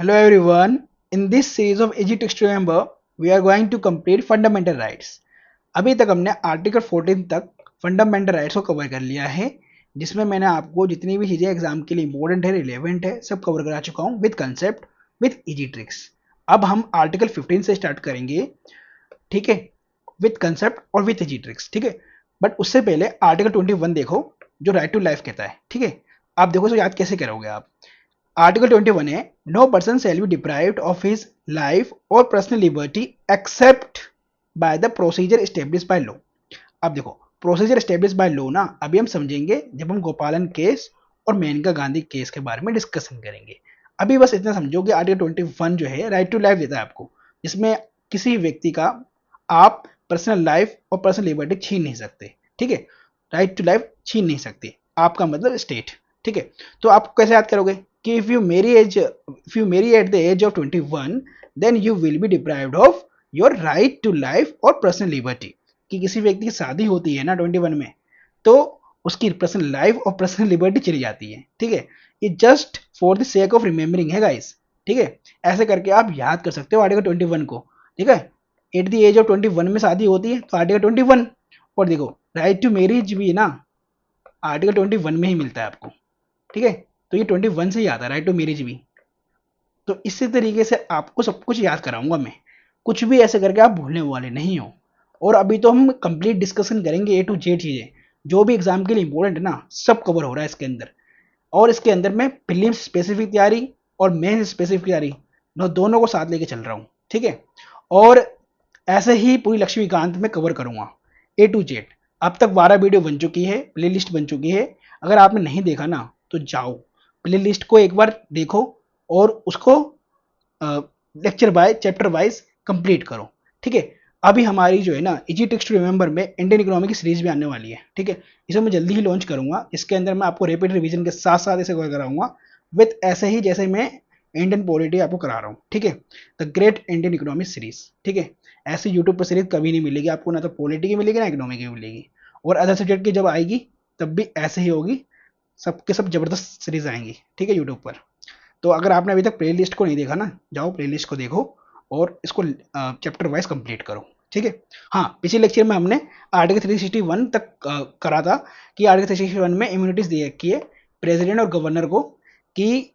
Hello everyone. In this series of Easy Text to Remember, we are going to complete fundamental rights. अभी तक हमने article 14 तक fundamental rights को cover कर लिया है, जिसमें मैंने आपको जितनी भी चीज़ें एग्जाम के लिए इंपॉर्टेंट है, रिलेवेंट है, सब कवर करा चुका हूँ with concept, with easy tricks. अब हम आर्टिकल 15 से स्टार्ट करेंगे, ठीक है, विद कंसेप्ट और विद इजी ट्रिक्स, ठीक है। बट उससे पहले आर्टिकल 21 देखो, जो राइट टू लाइफ कहता है, ठीक है। आप देखो तो याद कैसे करोगे आप। आर्टिकल 21 है, no person shall be deprived of his life और personal liberty except by the procedure establish by law. अब देखो, प्रोसीजर एस्टेब्लिश बाय लॉ ना अभी हम समझेंगे जब हम गोपालन केस और मेनका गांधी केस के बारे में डिस्कशन करेंगे। अभी बस इतना समझो कि आर्टिकल 21 जो है राइट टू लाइफ देता है आपको, जिसमें किसी व्यक्ति का आप पर्सनल लाइफ और पर्सनल लिबर्टी छीन नहीं सकते, ठीक है। राइट टू लाइफ छीन नहीं सकते, आपका मतलब स्टेट, ठीक है। तो आप कैसे याद करोगे कि if you marry at the age of 21 then you will be deprived of your right to life और personal liberty। कि किसी व्यक्ति की शादी होती है ना 21 में, तो उसकी पर्सनल लाइफ और पर्सनल लिबर्टी चली जाती है, ठीक है। ये just for the sake of remembering है गाइस, ठीक है। ऐसे करके आप याद कर सकते हो आर्टिकल 21 को, ठीक है। एट द एज ऑफ 21 में शादी होती है तो आर्टिकल 21। और देखो, राइट टू मैरिज भी ना आर्टिकल 21 में ही मिलता है आपको, ठीक है। तो ये 21 से ही आता है राइट टू मैरिज भी। तो इसी तरीके से आपको सब कुछ याद कराऊंगा मैं, कुछ भी ऐसे करके आप भूलने वाले नहीं हो। और अभी तो हम कंप्लीट डिस्कशन करेंगे ए टू जेड चीज़ें, जो भी एग्जाम के लिए इंपॉर्टेंट है ना, सब कवर हो रहा है इसके अंदर। और इसके अंदर मैं प्रीलिम्स स्पेसिफिक तैयारी और मेंस स्पेसिफिक तैयारी दोनों को साथ लेके चल रहा हूँ, ठीक है। और ऐसे ही पूरी लक्ष्मीकांत में कवर करूंगा ए टू जेड। अब तक 12 वीडियो बन चुकी है, प्ले लिस्ट बन चुकी है। अगर आपने नहीं देखा ना तो जाओ प्ले लिस्ट को एक बार देखो और उसको lecture by chapter wise complete करो, ठीक है। अभी हमारी जो है ना इजी टेक्स्ट टू रिमेंबर में इंडियन इकोनॉमी की सीरीज भी आने वाली है, ठीक है। इसे मैं जल्दी ही लॉन्च करूंगा। इसके अंदर मैं आपको रैपिड रिवीजन के साथ साथ इसे कवर कराऊंगा विद ऐसे ही जैसे मैं इंडियन पॉलिटी आपको करा रहा हूँ, ठीक है। The great Indian economic series, ठीक है। ऐसी यूट्यूब पर सीरीज कभी नहीं मिलेगी आपको, ना तो पॉलिटी की मिलेगी ना इकोनॉमी की मिलेगी। और अदर सब्जेक्ट की जब आएगी तब भी ऐसे ही होगी, सबके सब जबरदस्त सीरीज आएंगी, ठीक है, यूट्यूब पर। तो अगर आपने अभी तक प्ले लिस्ट को नहीं देखा ना, जाओ प्ले लिस्ट को देखो और इसको चैप्टर वाइज कंप्लीट करो, ठीक है। हाँ, पिछले लेक्चर में हमने आर्टिकल 361 तक करा था कि आर्टिकल 361 में इम्यूनिटीज दे रखी है प्रेसिडेंट और गवर्नर को, कि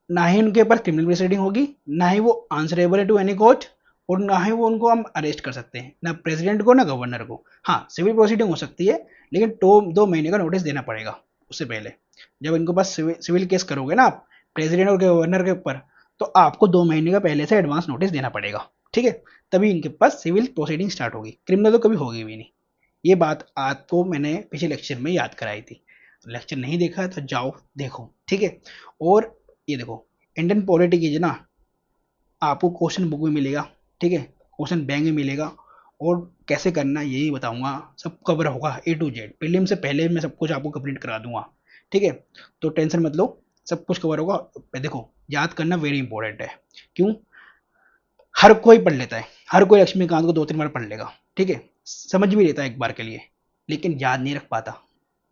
ना ही उनके पास क्रिमिनल प्रोसीडिंग होगी, ना ही वो आंसरेबल है टू एनी कोर्ट, और ना ही वो उनको हम अरेस्ट कर सकते हैं, ना प्रेसिडेंट को ना गवर्नर को। हाँ, सिविल प्रोसीडिंग हो सकती है, लेकिन 2 महीने का नोटिस देना पड़ेगा उससे पहले। जब इनको पास सिविल केस करोगे ना आप प्रेसिडेंट और गवर्नर के ऊपर, तो आपको 2 महीने का पहले से एडवांस नोटिस देना पड़ेगा, ठीक है। तभी इनके पास सिविल प्रोसीडिंग स्टार्ट होगी, क्रिमिनल तो कभी होगी भी नहीं। ये बात आपको मैंने पिछले लेक्चर में याद कराई थी। लेक्चर नहीं देखा है तो जाओ देखो, ठीक है। और ये देखो, इंडियन पॉलिटी की ना आपको क्वेश्चन बुक में मिलेगा, ठीक है, क्वेश्चन बैंक में मिलेगा। और कैसे करना यही बताऊंगा, सब कवर होगा ए टू जेड। प्रीलिम से पहले मैं सब कुछ आपको कंप्लीट करा दूंगा, ठीक है। तो टेंशन मत लो, सब कुछ कवर होगा। देखो, याद करना वेरी इंपॉर्टेंट है। क्यों? हर कोई पढ़ लेता है, हर कोई लक्ष्मीकांत को 2-3 बार पढ़ लेगा, ठीक है, समझ भी लेता है एक बार के लिए, लेकिन याद नहीं रख पाता।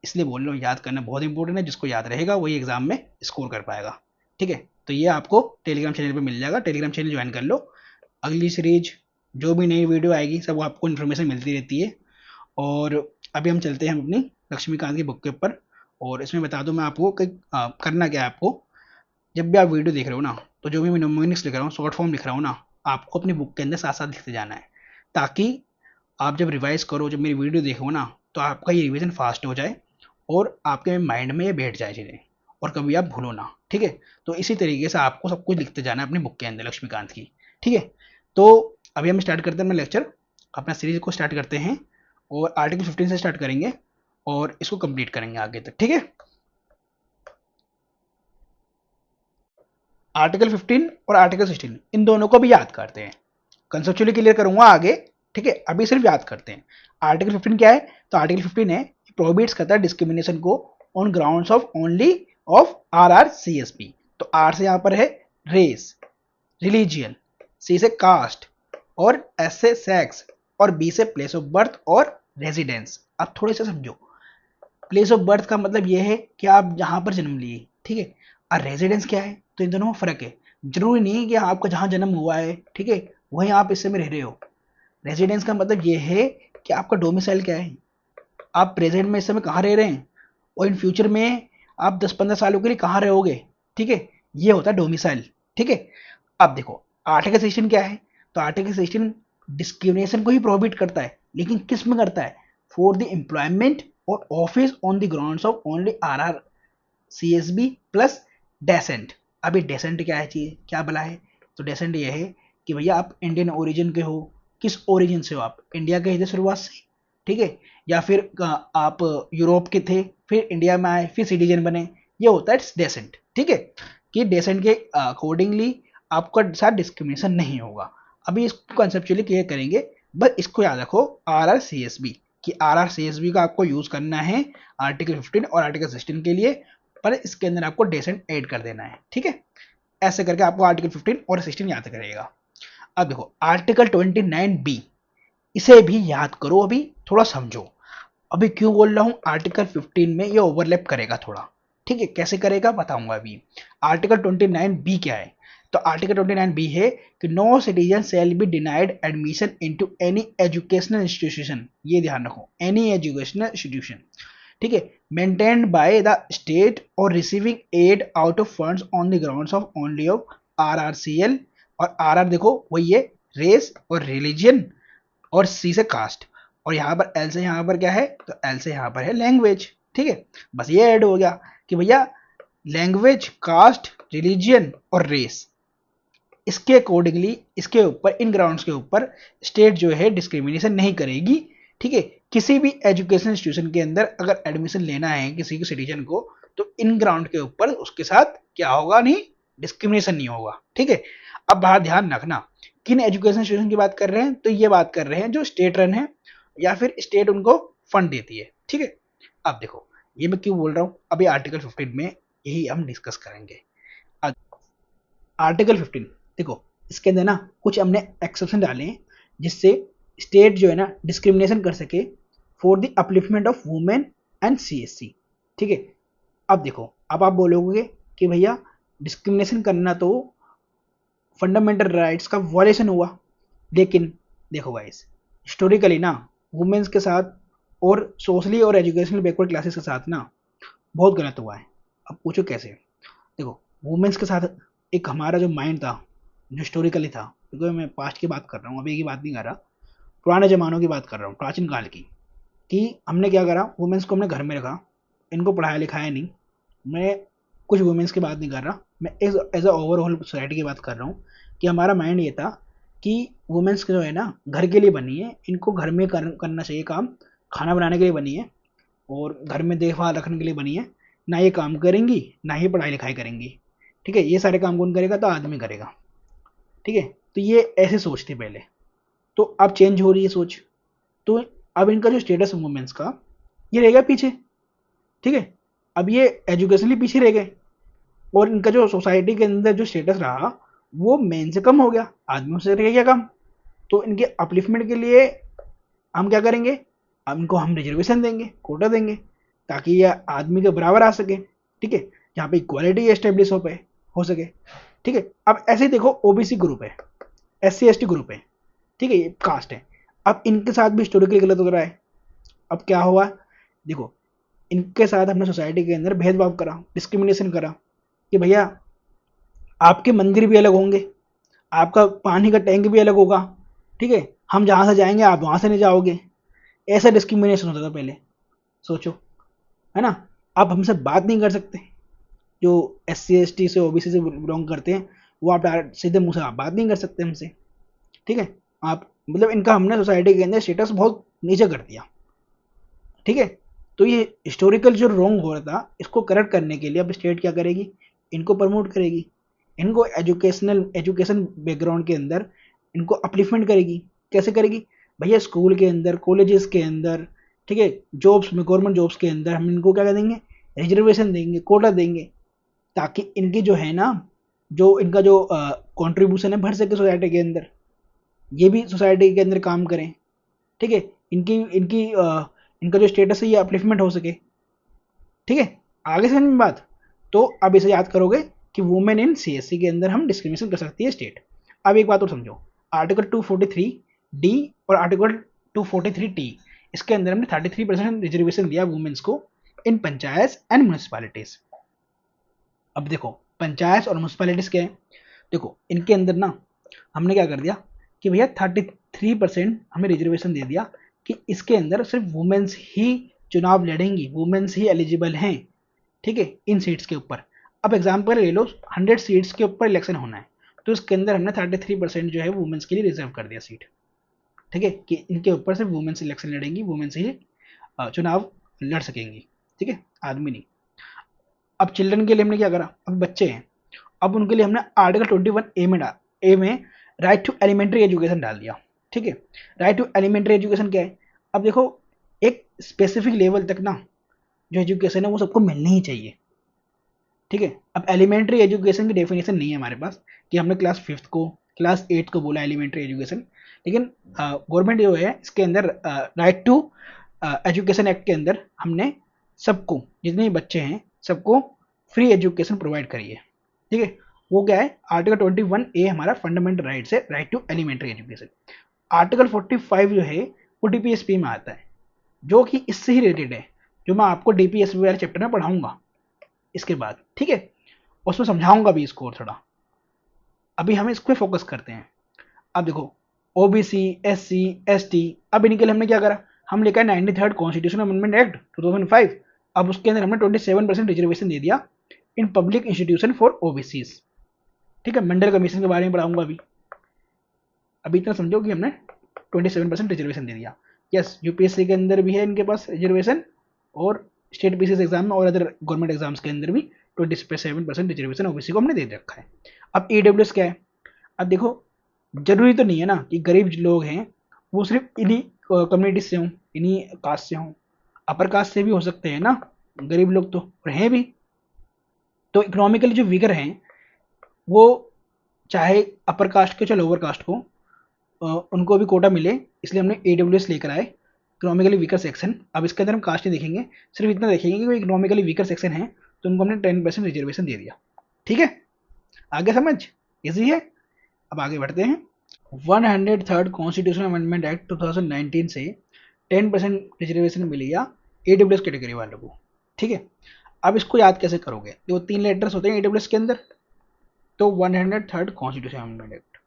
इसलिए बोल रहा हूँ, याद करना बहुत इंपॉर्टेंट है। जिसको याद रहेगा वही एग्जाम में स्कोर कर पाएगा, ठीक है। तो ये आपको टेलीग्राम चैनल पे मिल जाएगा, टेलीग्राम चैनल ज्वाइन कर लो। अगली सीरीज जो भी नई वीडियो आएगी सब आपको इन्फॉर्मेशन मिलती रहती है। और अभी हम चलते हैं अपनी लक्ष्मीकांत की बुक के ऊपर। और इसमें बता दूं मैं आपको कि करना क्या है आपको। जब भी आप वीडियो देख रहे हो ना, तो जो भी मैं न्यूमेरिक्स लिख रहा हूँ, शॉर्ट फॉर्म लिख रहा हूँ ना, आपको अपनी बुक के अंदर साथ साथ लिखते जाना है, ताकि आप जब रिवाइज करो, जब मेरी वीडियो देखो ना, तो आपका ये रिवीजन फास्ट हो जाए और आपके माइंड में ये बैठ जाए चीज़ें, और कभी आप भूलो ना, ठीक है। तो इसी तरीके से आपको सब कुछ लिखते जाना है अपनी बुक के अंदर लक्ष्मीकांत की, ठीक है। तो अभी हम स्टार्ट करते हैं अपना लेक्चर, अपना सीरीज को स्टार्ट करते हैं। और आर्टिकल 15 से स्टार्ट करेंगे और इसको कंप्लीट करेंगे आगे तक, ठीक है। आर्टिकल 15 और आर्टिकल 16 इन दोनों को भी याद करते हैं, कंसेप्चुअली क्लियर करूंगा आगे, ठीक है। अभी सिर्फ याद करते हैं। आर्टिकल 15 क्या है? तो आर्टिकल 15 है, प्रोहिबिट्स करता है डिस्क्रिमिनेशन को on grounds of only of R R C S P. तो आर से यहाँ पर है रेस, रिलीजियन, सी से कास्ट, और एस से सेक्स, और बी से प्लेस ऑफ बर्थ और रेजिडेंस। अब थोड़े से समझो, प्लेस ऑफ बर्थ का मतलब यह है कि आप जहां पर जन्म लिए, ठीक है। और रेजिडेंस क्या है? तो इन दोनों में फर्क है। जरूरी नहीं है कि आपका जहाँ जन्म हुआ है, ठीक है, वहीं आप इस समय रह रहे हो। रेजिडेंस का मतलब ये है कि आपका डोमिसाइल क्या है, आप प्रेजेंट में इस समय कहाँ रह रहे हैं, और इन फ्यूचर में आप 10-15 सालों के लिए कहाँ रहोगे, ठीक है, ये होता है डोमिसाइल, ठीक है। अब देखो आर्टिकल 16 क्या है, तो आर्टिकल 16 डिस्क्रिमिनेशन को ही प्रोहिबिट करता है, लेकिन किस में करता है, फॉर द एम्प्लॉयमेंट और office on the grounds of only R C S B plus descent. अभी डेसेंट क्या है, चीज क्या भला है, तो डेसेंट ये है कि भैया आप इंडियन ओरिजिन के हो, किस ओरिजिन से हो, आप इंडिया के थे शुरुआत से, ठीक है, या फिर आप यूरोप के थे फिर इंडिया में आए फिर सिटीजन बने, ये होता है डेसेंट, ठीक है, कि डेसेंट के अकॉर्डिंगली आपका साथ डिस्क्रिमिनेशन नहीं होगा। अभी इसको कंसेप्चुअली क्लियर करेंगे, बस इसको याद रखो R R C S B, कि R R C S B का आपको यूज करना है आर्टिकल 15 और आर्टिकल 16 के लिए, पर इसके अंदर आपको डेसेंट ऐड कर देना है, ठीक है। ऐसे करके आपको आर्टिकल 15 और 16 याद करेगा। अब देखो आर्टिकल 29 बी, इसे भी याद करो, अभी थोड़ा समझो। अभी क्यों बोल रहा हूं आर्टिकल 15 में ये ओवरलैप करेगा थोड़ा, ठीक है, कैसे करेगा बताऊंगा अभी। आर्टिकल 29 बी क्या है, तो आर्टिकल 29 बी है कि no citizen shall be denied admission into any educational institution, ये ध्यान रखो, एनी एजुकेशनल इंस्टीट्यूशन, ठीक है, मेंटेन्ड बाय द स्टेट और receiving aid out of funds on the grounds of only of R R C L, और R R देखो वही है रेस और रिलीजन, और सी से कास्ट, और यहाँ पर एल से यहाँ पर क्या है, तो एल से यहाँ पर है लैंग्वेज, ठीक है। बस ये ऐड हो गया कि भैया लैंग्वेज, कास्ट, रिलीजियन और रेस, इसके अकॉर्डिंगली इसके ऊपर इन ग्राउंड्स के ऊपर स्टेट जो है डिस्क्रिमिनेशन नहीं करेगी, ठीक है। किसी भी एजुकेशन इंस्टीट्यूशन के अंदर अगर एडमिशन लेना है किसी के सिटीजन को, तो इन ग्राउंड के ऊपर उसके साथ क्या होगा, नहीं डिस्क्रिमिनेशन नहीं होगा, ठीक है। अब बाहर ध्यान रखना किन एजुकेशन इंस्टीट्यूशन की बात कर रहे हैं, तो ये बात कर रहे हैं जो स्टेट रन है या फिर स्टेट उनको फंड देती है, ठीक है। अब देखो ये मैं क्यों बोल रहा हूँ, अभी आर्टिकल 15 में यही हम डिस्कस करेंगे। आर्टिकल 15 देखो, इसके अंदर ना कुछ हमने एक्सेप्शन डाले हैं जिससे स्टेट जो है ना डिस्क्रिमिनेशन कर सके for the upliftment of women and CSC, ठीक है। अब देखो अब आप बोलोगे कि भैया डिस्क्रिमिनेशन करना तो फंडामेंटल राइट्स का वॉलेशन हुआ, लेकिन देखो गाइस हिस्टोरिकली ना वुमेन्स के साथ और सोशली और एजुकेशनल बैकवर्ड क्लासेस के साथ ना बहुत गलत हुआ है। अब पूछो कैसे, देखो वुमेन्स के साथ एक हमारा जो माइंड था जो हिस्टोरिकली था, क्योंकि मैं पास्ट की बात कर रहा हूँ अभी की बात नहीं कर रहा, पुराने ज़मानों की बात कर रहा हूँ, प्राचीन काल की, कि हमने क्या करा वुमेन्स को हमने घर में रखा, इनको पढ़ाया लिखाया नहीं। मैं कुछ वुमेन्स की बात नहीं कर रहा, मैं एज अ ओवरऑल सोसाइटी की बात कर रहा हूँ, कि हमारा माइंड ये था कि वुमेन्स जो है ना घर के लिए बनी है, इनको घर में करना चाहिए काम, खाना बनाने के लिए बनी है और घर में देखभाल रखने के लिए बनी है, ना ये काम करेंगी ना ही पढ़ाई लिखाई करेंगी, ठीक है। ये सारे काम कौन करेगा, तो आदमी करेगा, ठीक है। तो ये ऐसे सोच थी पहले, तो अब चेंज हो रही है सोच, तो अब इनका जो स्टेटस है वुमेन्स का ये रह गया पीछे, ठीक है। अब ये एजुकेशनली पीछे रह गए और इनका जो सोसाइटी के अंदर जो स्टेटस रहा वो मेन से कम हो गया, आदमियों से रह गया कम। तो इनके अपलिफ्टमेंट के लिए हम क्या करेंगे, अब इनको हम रिजर्वेशन देंगे, कोटा देंगे, ताकि ये आदमी के बराबर आ सके, ठीक है, जहाँ पे इक्वालिटी एस्टेब्लिश हो सके, ठीक है। अब ऐसे ही देखो ओबीसी ग्रुप है, S C S T group है, ठीक है, ये कास्ट है, अब इनके साथ भी हिस्टोरिकली गलत हो रहा है। अब क्या हुआ, देखो इनके साथ हमने सोसाइटी के अंदर भेदभाव करा, डिस्क्रिमिनेशन करा, कि भैया आपके मंदिर भी अलग होंगे, आपका पानी का टैंक भी अलग होगा, ठीक है, हम जहाँ से जाएंगे आप वहाँ से नहीं जाओगे, ऐसा डिस्क्रिमिनेशन होता था पहले, सोचो, है ना। आप हमसे बात नहीं कर सकते, जो एस सी एस टी से ओबीसी से बिलोंग करते हैं वो आप डायरेक्ट सीधे मुंह से आप बात नहीं कर सकते हमसे, ठीक है। आप मतलब इनका हमने सोसाइटी के अंदर स्टेटस बहुत नीचे कर दिया, ठीक है। तो ये हिस्टोरिकल जो रॉन्ग हो रहा था इसको करेक्ट करने के लिए अब स्टेट क्या करेगी, इनको प्रमोट करेगी, इनको एजुकेशन बैकग्राउंड के अंदर इनको अपलिफ्टमेंट करेगी। कैसे करेगी, भैया स्कूल के अंदर कॉलेजेस के अंदर, ठीक है, जॉब्स में गवर्नमेंट जॉब्स के अंदर हम इनको क्या देंगे, रिजर्वेशन देंगे, कोटा देंगे, ताकि इनकी जो है ना जो इनका जो कंट्रीब्यूशन है भर सके सोसाइटी के अंदर, ये भी सोसाइटी के अंदर काम करें, ठीक है, इनकी इनकी इनका जो स्टेटस है ये अपलिफ्टमेंट हो सके, ठीक है। आगे समझ में बात, तो अब इसे याद करोगे कि वुमेन इन CSC के अंदर हम डिस्क्रिमिनेशन कर सकती है स्टेट। अब एक बात और समझो, आर्टिकल 243D और आर्टिकल 243T, इसके अंदर हमने 33% रिजर्वेशन दिया वुमेन्स को इन पंचायत एंड म्यूनिसिपैलिटीज। अब देखो पंचायत और म्यूनिसिपैलिटीज क्या है, देखो इनके अंदर ना हमने क्या कर दिया कि भैया 33% हमें रिजर्वेशन दे दिया कि इसके अंदर सिर्फ वुमेन्स ही चुनाव लड़ेंगी, वुमेन्स ही एलिजिबल हैं, ठीक है, इन सीट्स के ऊपर। अब एग्जाम्पल ले लो 100 सीट्स के ऊपर इलेक्शन होना है, तो इसके अंदर हमने 33% जो है वुमेन्स के लिए रिजर्व कर दिया सीट, ठीक है, कि इनके ऊपर सिर्फ वुमेन्स इलेक्शन लड़ेंगी, वुमेन्स ही चुनाव लड़ सकेंगी, ठीक है, आदमी नहीं। अब चिल्ड्रन के लिए हमने क्या करा, अब बच्चे हैं, अब उनके लिए हमने आर्टिकल 21A में राइट टू एलिमेंट्री एजुकेशन डाल दिया, ठीक है। राइट टू एलिमेंट्री एजुकेशन क्या है, अब देखो एक स्पेसिफिक लेवल तक ना जो एजुकेशन है वो सबको मिलनी ही चाहिए, ठीक है। अब एलिमेंट्री एजुकेशन की डेफिनेशन नहीं है हमारे पास कि हमने क्लास 5th को क्लास 8th को बोला एलिमेंट्री एजुकेशन, लेकिन गवर्नमेंट जो है इसके अंदर राइट टू एजुकेशन एक्ट के अंदर हमने सबको, जितने भी बच्चे हैं सबको फ्री एजुकेशन प्रोवाइड करी है, ठीक है। वो क्या है, आर्टिकल 21A हमारा फंडामेंटल राइट्स है, right to elementary education. Article 45 जो है वो DPSP में आता है, जो कि इससे ही रिलेटेड है, जो मैं आपको DPSP वाले चैप्टर में पढ़ाऊंगा इसके बाद, ठीक है, उसमें समझाऊंगा भी इसको और थोड़ा। अभी हम इस पर फोकस करते हैं। अब देखो OBC SC ST, अब इनके लिए हमने क्या करा, हम लेकर 93rd कॉन्स्टिट्यूशन अमेंडमेंट एक्ट 2005। अब उसके अंदर हमने 27% रिजर्वेशन दे दिया in public institution for OBCs, ठीक है। मंडल कमीशन के बारे में पढ़ाऊंगा अभी इतना समझो कि हमने 27% रिजर्वेशन दे दिया। यस, UPSC के अंदर भी है इनके पास रिजर्वेशन, और स्टेट BCS एग्जाम में और अदर गवर्नमेंट एग्जाम्स के अंदर भी 27% रिजर्वेशन OBC को हमने दे रखा है। अब EWS क्या है, अब देखो जरूरी तो नहीं है ना कि गरीब लोग हैं वो सिर्फ इन्हीं कम्युनिटी से हों, इन्हीं कास्ट से हों, अपर कास्ट से भी हो सकते हैं ना गरीब लोग, तो हैं भी। तो इकोनॉमिकली जो वीकर हैं वो चाहे अपर कास्ट के चाहे लोअर कास्ट को उनको भी कोटा मिले, इसलिए हमने AWS लेकर आए, इकोनॉमिकली वीकर सेक्शन। अब इसके अंदर हम कास्ट नहीं देखेंगे, सिर्फ इतना देखेंगे कि वो इकोनॉमिकली वीकर सेक्शन है, तो उनको हमने 10% रिजर्वेशन दे दिया, ठीक है। आगे समझ इजी है। अब आगे बढ़ते हैं। 103rd कॉन्स्टिट्यूशन अमेंडमेंट एक्ट 2019 से 10% रिजर्वेशन मिलेगा AWS कैटेगरी वालों को, ठीक है। अब इसको याद कैसे करोगे, तो 3 लेटर्स होते हैं AWS के अंदर, तो 103rd कॉन्स्टिट्यूशन अमेंडमेंट एक्ट।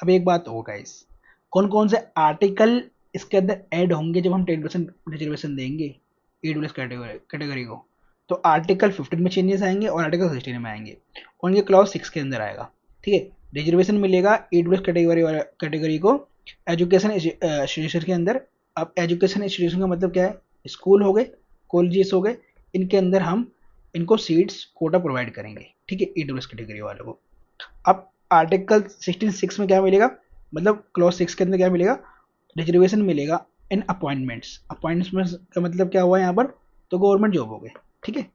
अब एक बात हो गाइस, कौन कौन से आर्टिकल इसके अंदर ऐड होंगे जब हम 10% रिजर्वेशन देंगे AWS कैटेगरी को, तो आर्टिकल 15 में चेंजेस आएंगे और आर्टिकल 16 में आएंगे, और उनके क्लॉज 6 के अंदर आएगा, ठीक है। रिजर्वेशन मिलेगा AWS कैटेगरी को एजुकेशन इंस्टीट्यूशन के अंदर। अब एजुकेशन इंस्टीट्यूशन का मतलब क्या है, स्कूल हो गए, कॉलेजेस हो गए, इनके अंदर हम इनको सीट्स कोटा प्रोवाइड करेंगे, ठीक है, AWS कैटेगरी वालों को। अब आर्टिकल 16(6) में क्या मिलेगा, मतलब क्लॉज 6 के अंदर क्या मिलेगा, रिजर्वेशन मिलेगा इन अपॉइंटमेंट्स। अपॉइंटमेंट्स का मतलब क्या हुआ यहाँ पर, तो गवर्नमेंट जॉब हो गए, ठीक है।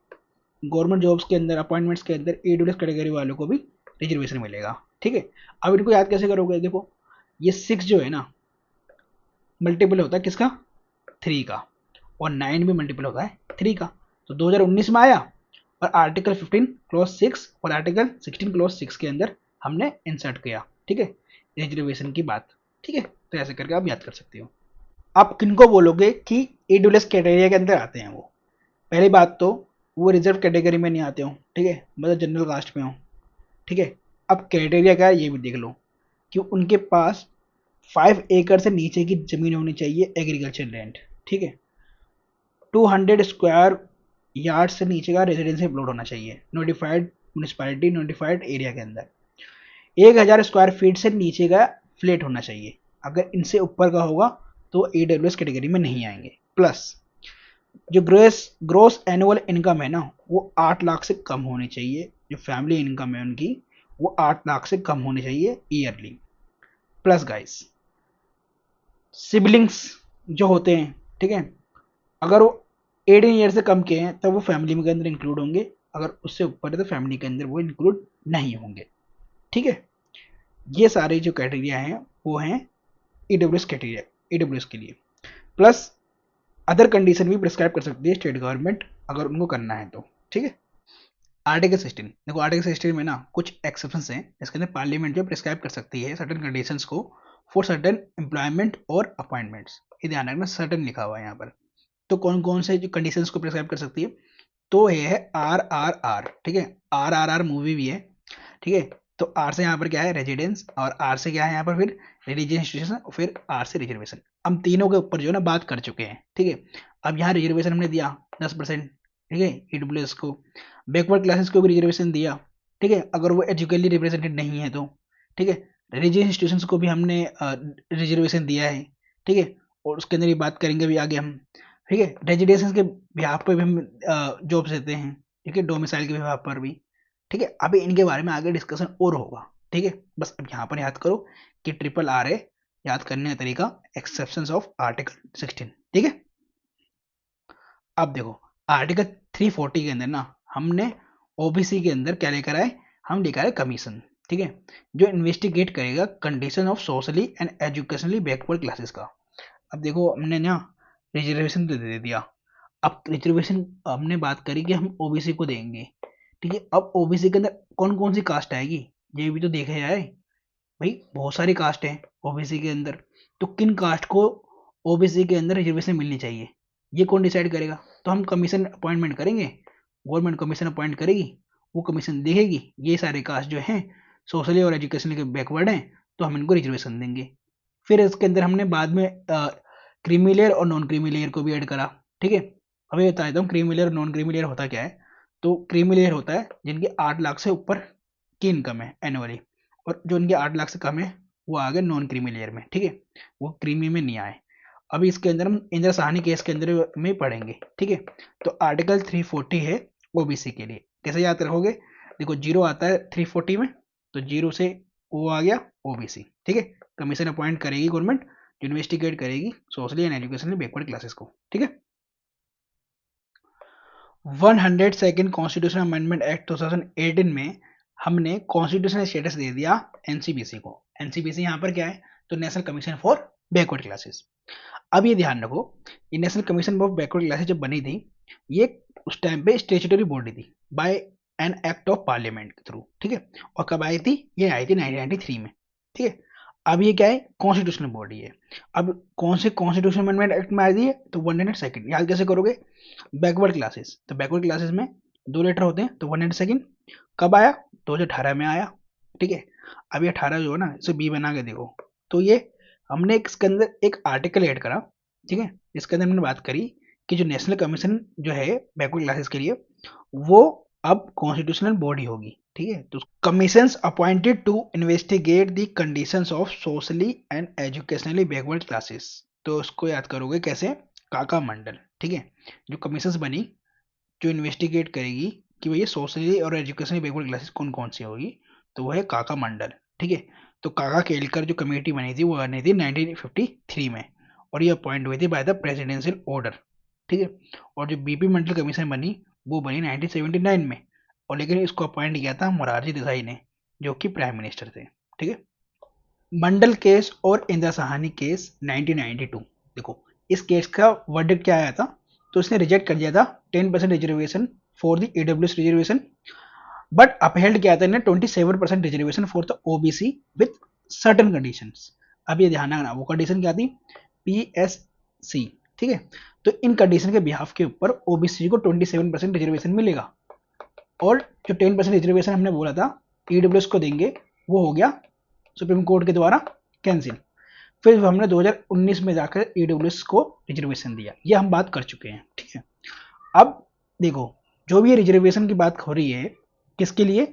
गवर्नमेंट जॉब्स के अंदर अपॉइंटमेंट्स के अंदर AWS कैटेगरी वालों को भी रिजर्वेशन मिलेगा, ठीक है। अब इनको याद कैसे करोगे, देखो ये 6 जो है ना मल्टीपल होता है किसका, 3 का, और 9 भी मल्टीपल होता है 3 का, तो 2019 में आया, और आर्टिकल 15 क्लॉज 6 और आर्टिकल 16 क्लॉज 6 के अंदर हमने इंसर्ट किया, ठीक है, रिजर्वेशन की बात, ठीक है। तो ऐसे करके आप याद कर सकते हो। आप किनको बोलोगे कि AWS कैटेगरी के अंदर आते हैं, वो पहली बात तो वो रिजर्व कैटेगरी में नहीं आते हो, ठीक है, मतलब जनरल कास्ट में हो, ठीक है। अब क्राइटेरिया क्या है ये भी देख लो कि उनके पास 5 एकड़ से नीचे की जमीन होनी चाहिए एग्रीकल्चर लैंड, ठीक है। 200 स्क्वायर यार्ड से नीचे का रेजिडेंशियल प्लॉट होना चाहिए नोटिफाइड म्यूनिसिपैलिटी नोटिफाइड एरिया के अंदर। 1000 स्क्वायर फीट से नीचे का फ्लैट होना चाहिए, अगर इनसे ऊपर का होगा तो AWS कैटेगरी में नहीं आएंगे। प्लस जो ग्रोस एनुअल इनकम है ना वो 8 लाख से कम होनी चाहिए, जो फैमिली इनकम है उनकी वो 8 लाख से कम होनी चाहिए ईयरली। प्लस गाइस सिबलिंग्स जो होते हैं, ठीक है, अगर वो 18 ईयर से कम के हैं तब वो फैमिली के अंदर इंक्लूड होंगे, अगर उससे ऊपर है तो फैमिली के अंदर वो इंक्लूड नहीं होंगे, ठीक है। ये सारे जो क्राइटेरिया हैं वो हैं AWS क्राइटेरिया AWS के लिए। प्लस अदर कंडीशन भी प्रिस्क्राइब कर सकती है स्टेट गवर्नमेंट अगर उनको करना है तो, ठीक है। आर्टिकल 16, देखो आर्टिकल 16 में ना कुछ एक्सेप्शंस हैं, इसके अंदर पार्लियामेंट जो प्रिस्क्राइब कर सकती है सर्टेन कंडीशंस को फॉर सर्टेन एम्प्लॉयमेंट और अपॉइंटमेंट्स। ये ध्यान रखना, सर्टेन लिखा हुआ है यहाँ पर। तो कौन कौन से जो कंडीशंस को प्रिस्क्राइब कर सकती है, तो ये है RRR, ठीक है, RRR मूवी भी है, ठीक है। तो आर से यहाँ पर क्या है, रेजिडेंस, और आर से क्या है यहाँ पर फिर रिलीजियस इंस्टीट्यूशन, फिर आर से रिजर्वेशन। हम तीनों के ऊपर जो है ना बात कर चुके हैं, ठीक है। अब यहाँ रिजर्वेशन हमने दिया 10%, ठीक है, ईडब्ल्यूएस को। बैकवर्ड क्लासेस को भी रिजर्वेशन दिया, ठीक है, अगर वो एजुकेटली रिप्रेजेंटेड नहीं है तो, ठीक है। रिलीजियस इंस्टीट्यूशंस को भी हमने रिजर्वेशन दिया है, ठीक है, और उसके अंदर ही बात करेंगे अभी आगे हम, ठीक है। रेजिडेंस के बिहाफ पर भी हम जॉब्स देते हैं, ठीक है, डोमिसाइल के बिहाफ पर भी, ठीक है। अभी इनके बारे में आगे डिस्कशन और होगा, ठीक है। बस अब यहाँ पर याद करो कि ट्रिपल आर है, याद करने का तरीका एक्सेप्शंस ऑफ आर्टिकल 16, ठीक है। अब देखो आर्टिकल 340 के अंदर ना हमने ओबीसी के अंदर क्या लेकर आए, हम लेकर आए कमीशन, ठीक है, जो इन्वेस्टिगेट करेगा condition of socially and educationally backward classes का। अब देखो हमने ना रिजर्वेशन तो दे दिया, अब रिजर्वेशन हमने बात करी कि हम ओबीसी को देंगे, ठीक है। अब ओबीसी के अंदर कौन कौन सी कास्ट आएगी, ये भी तो देखा जाए भाई, बहुत सारी कास्ट है ओबीसी के अंदर। तो किन कास्ट को ओबीसी के अंदर रिजर्वेशन मिलनी चाहिए, ये कौन डिसाइड करेगा, तो हम कमीशन अपॉइंटमेंट करेंगे, गवर्नमेंट कमीशन अपॉइंट करेगी, वो कमीशन देखेगी ये सारे कास्ट जो हैं सोशली और एजुकेशनली के बैकवर्ड हैं, तो हम इनको रिजर्वेशन देंगे। फिर इसके अंदर हमने बाद में क्रीमी लेयर और नॉन क्रीमी लेयर को भी ऐड करा, ठीक है। अभी बता देता हूँ क्रीमी लेयर और नॉन क्रीमी लेयर होता क्या है। तो क्रीमी लेयर होता है जिनकी 8 लाख से ऊपर की इनकम है एनुअली, और जो इनके 8 लाख से कम है वो आ गए नॉन क्रीमी लेयर में, ठीक है, वो क्रीमी में नहीं आए। अभी इसके अंदर हम इंदिरा साहनी केस के अंदर में पढ़ेंगे, ठीक है। तो आर्टिकल 340 है ओबीसी के लिए, कैसे याद रखोगे, देखो जीरो आता है 340 में, तो जीरो से वो आ गया ओबीसी, ठीक है। कमीशन अपॉइंट करेगी गवर्नमेंट, जो इन्वेस्टिगेट करेगी socially and educationally backward classes को, ठीक है। 102nd कॉन्स्टिट्यूशन अमेंडमेंट एक्ट 2018 में हमने कॉन्स्टिट्यूशनल स्टेटस दे दिया एनसीबीसी को। एनसीबीसी यहाँ पर क्या है, तो national commission for backward classes. अब ये ध्यान रखो, ये national commission of backward classes जब बनी थी, ये उस टाइम पे स्टेचुटरी बॉडी थी by an act of parliament के थ्रू, ठीक है। और कब आई थी, ये आई थी 1993 में, ठीक है। अब ये क्या है, कॉन्स्टिट्यूशनल बॉडी है। अब कौन से कॉन्स्टिट्यूशन अमेंडमेंट एक्ट में आ रही है, तो 102nd, याद कैसे करोगे, बैकवर्ड क्लासेस, तो बैकवर्ड क्लासेस में 2 लेटर होते हैं, तो 102nd कब आया, 2018 में आया, ठीक है। अब ये 18 जो है ना, इसे बी बना के देखो, तो ये हमने इसके अंदर एक आर्टिकल ऐड करा, ठीक है, इसके अंदर हमने बात करी कि जो नेशनल कमीशन जो है बैकवर्ड क्लासेस के लिए, वो अब कॉन्स्टिट्यूशनल बॉडी होगी, ठीक है। तो commissions appointed to investigate the conditions of socially and educationally backward classes, तो उसको याद करोगे कैसे, काका मंडल, ठीक है। जो कमीशंस बनी जो इन्वेस्टिगेट करेगी कि भैया सोशली और एजुकेशनली बैकवर्ड क्लासेस कौन कौन सी होगी, तो वो है काका मंडल, ठीक है। तो काका केलकर जो कमेटी बनी थी वो बनी थी 1953 में, और ये अपॉइंट हुई थी बाय द प्रेसिडेंशियल ऑर्डर, ठीक है। और जो बीपी मंडल कमीशन बनी वो बनी 1979 में, और लेकिन इसको अपॉइंट किया था मोरारजी देसाई ने, जो कि प्राइम मिनिस्टर थे, ठीक है। मंडल केस और इंदिरा सहानी केस 1992, देखो इस केस का वर्डिक्ट क्या आया था, तो इसने रिजेक्ट कर दिया था 10% reservation for the EWS reservation, but upheld किया था इन्हें 27% reservation for the OBC with certain conditions. अब ये ध्यान रखना, वो कंडीशन क्या थी, पीएससी, ठीक है। तो इन कंडीशन के बिहाफ के ऊपर ओबीसी को 27% रिजर्वेशन मिलेगा, और जो 10% रिजर्वेशन हमने बोला था ईडब्ल्यूएस को देंगे, वो हो गया सुप्रीम कोर्ट के द्वारा कैंसिल। फिर हमने 2019 में जाकर ईडब्ल्यूएस को रिजर्वेशन दिया, ये हम बात कर चुके हैं, ठीक है। अब देखो जो भी रिजर्वेशन की बात हो रही है किसके लिए,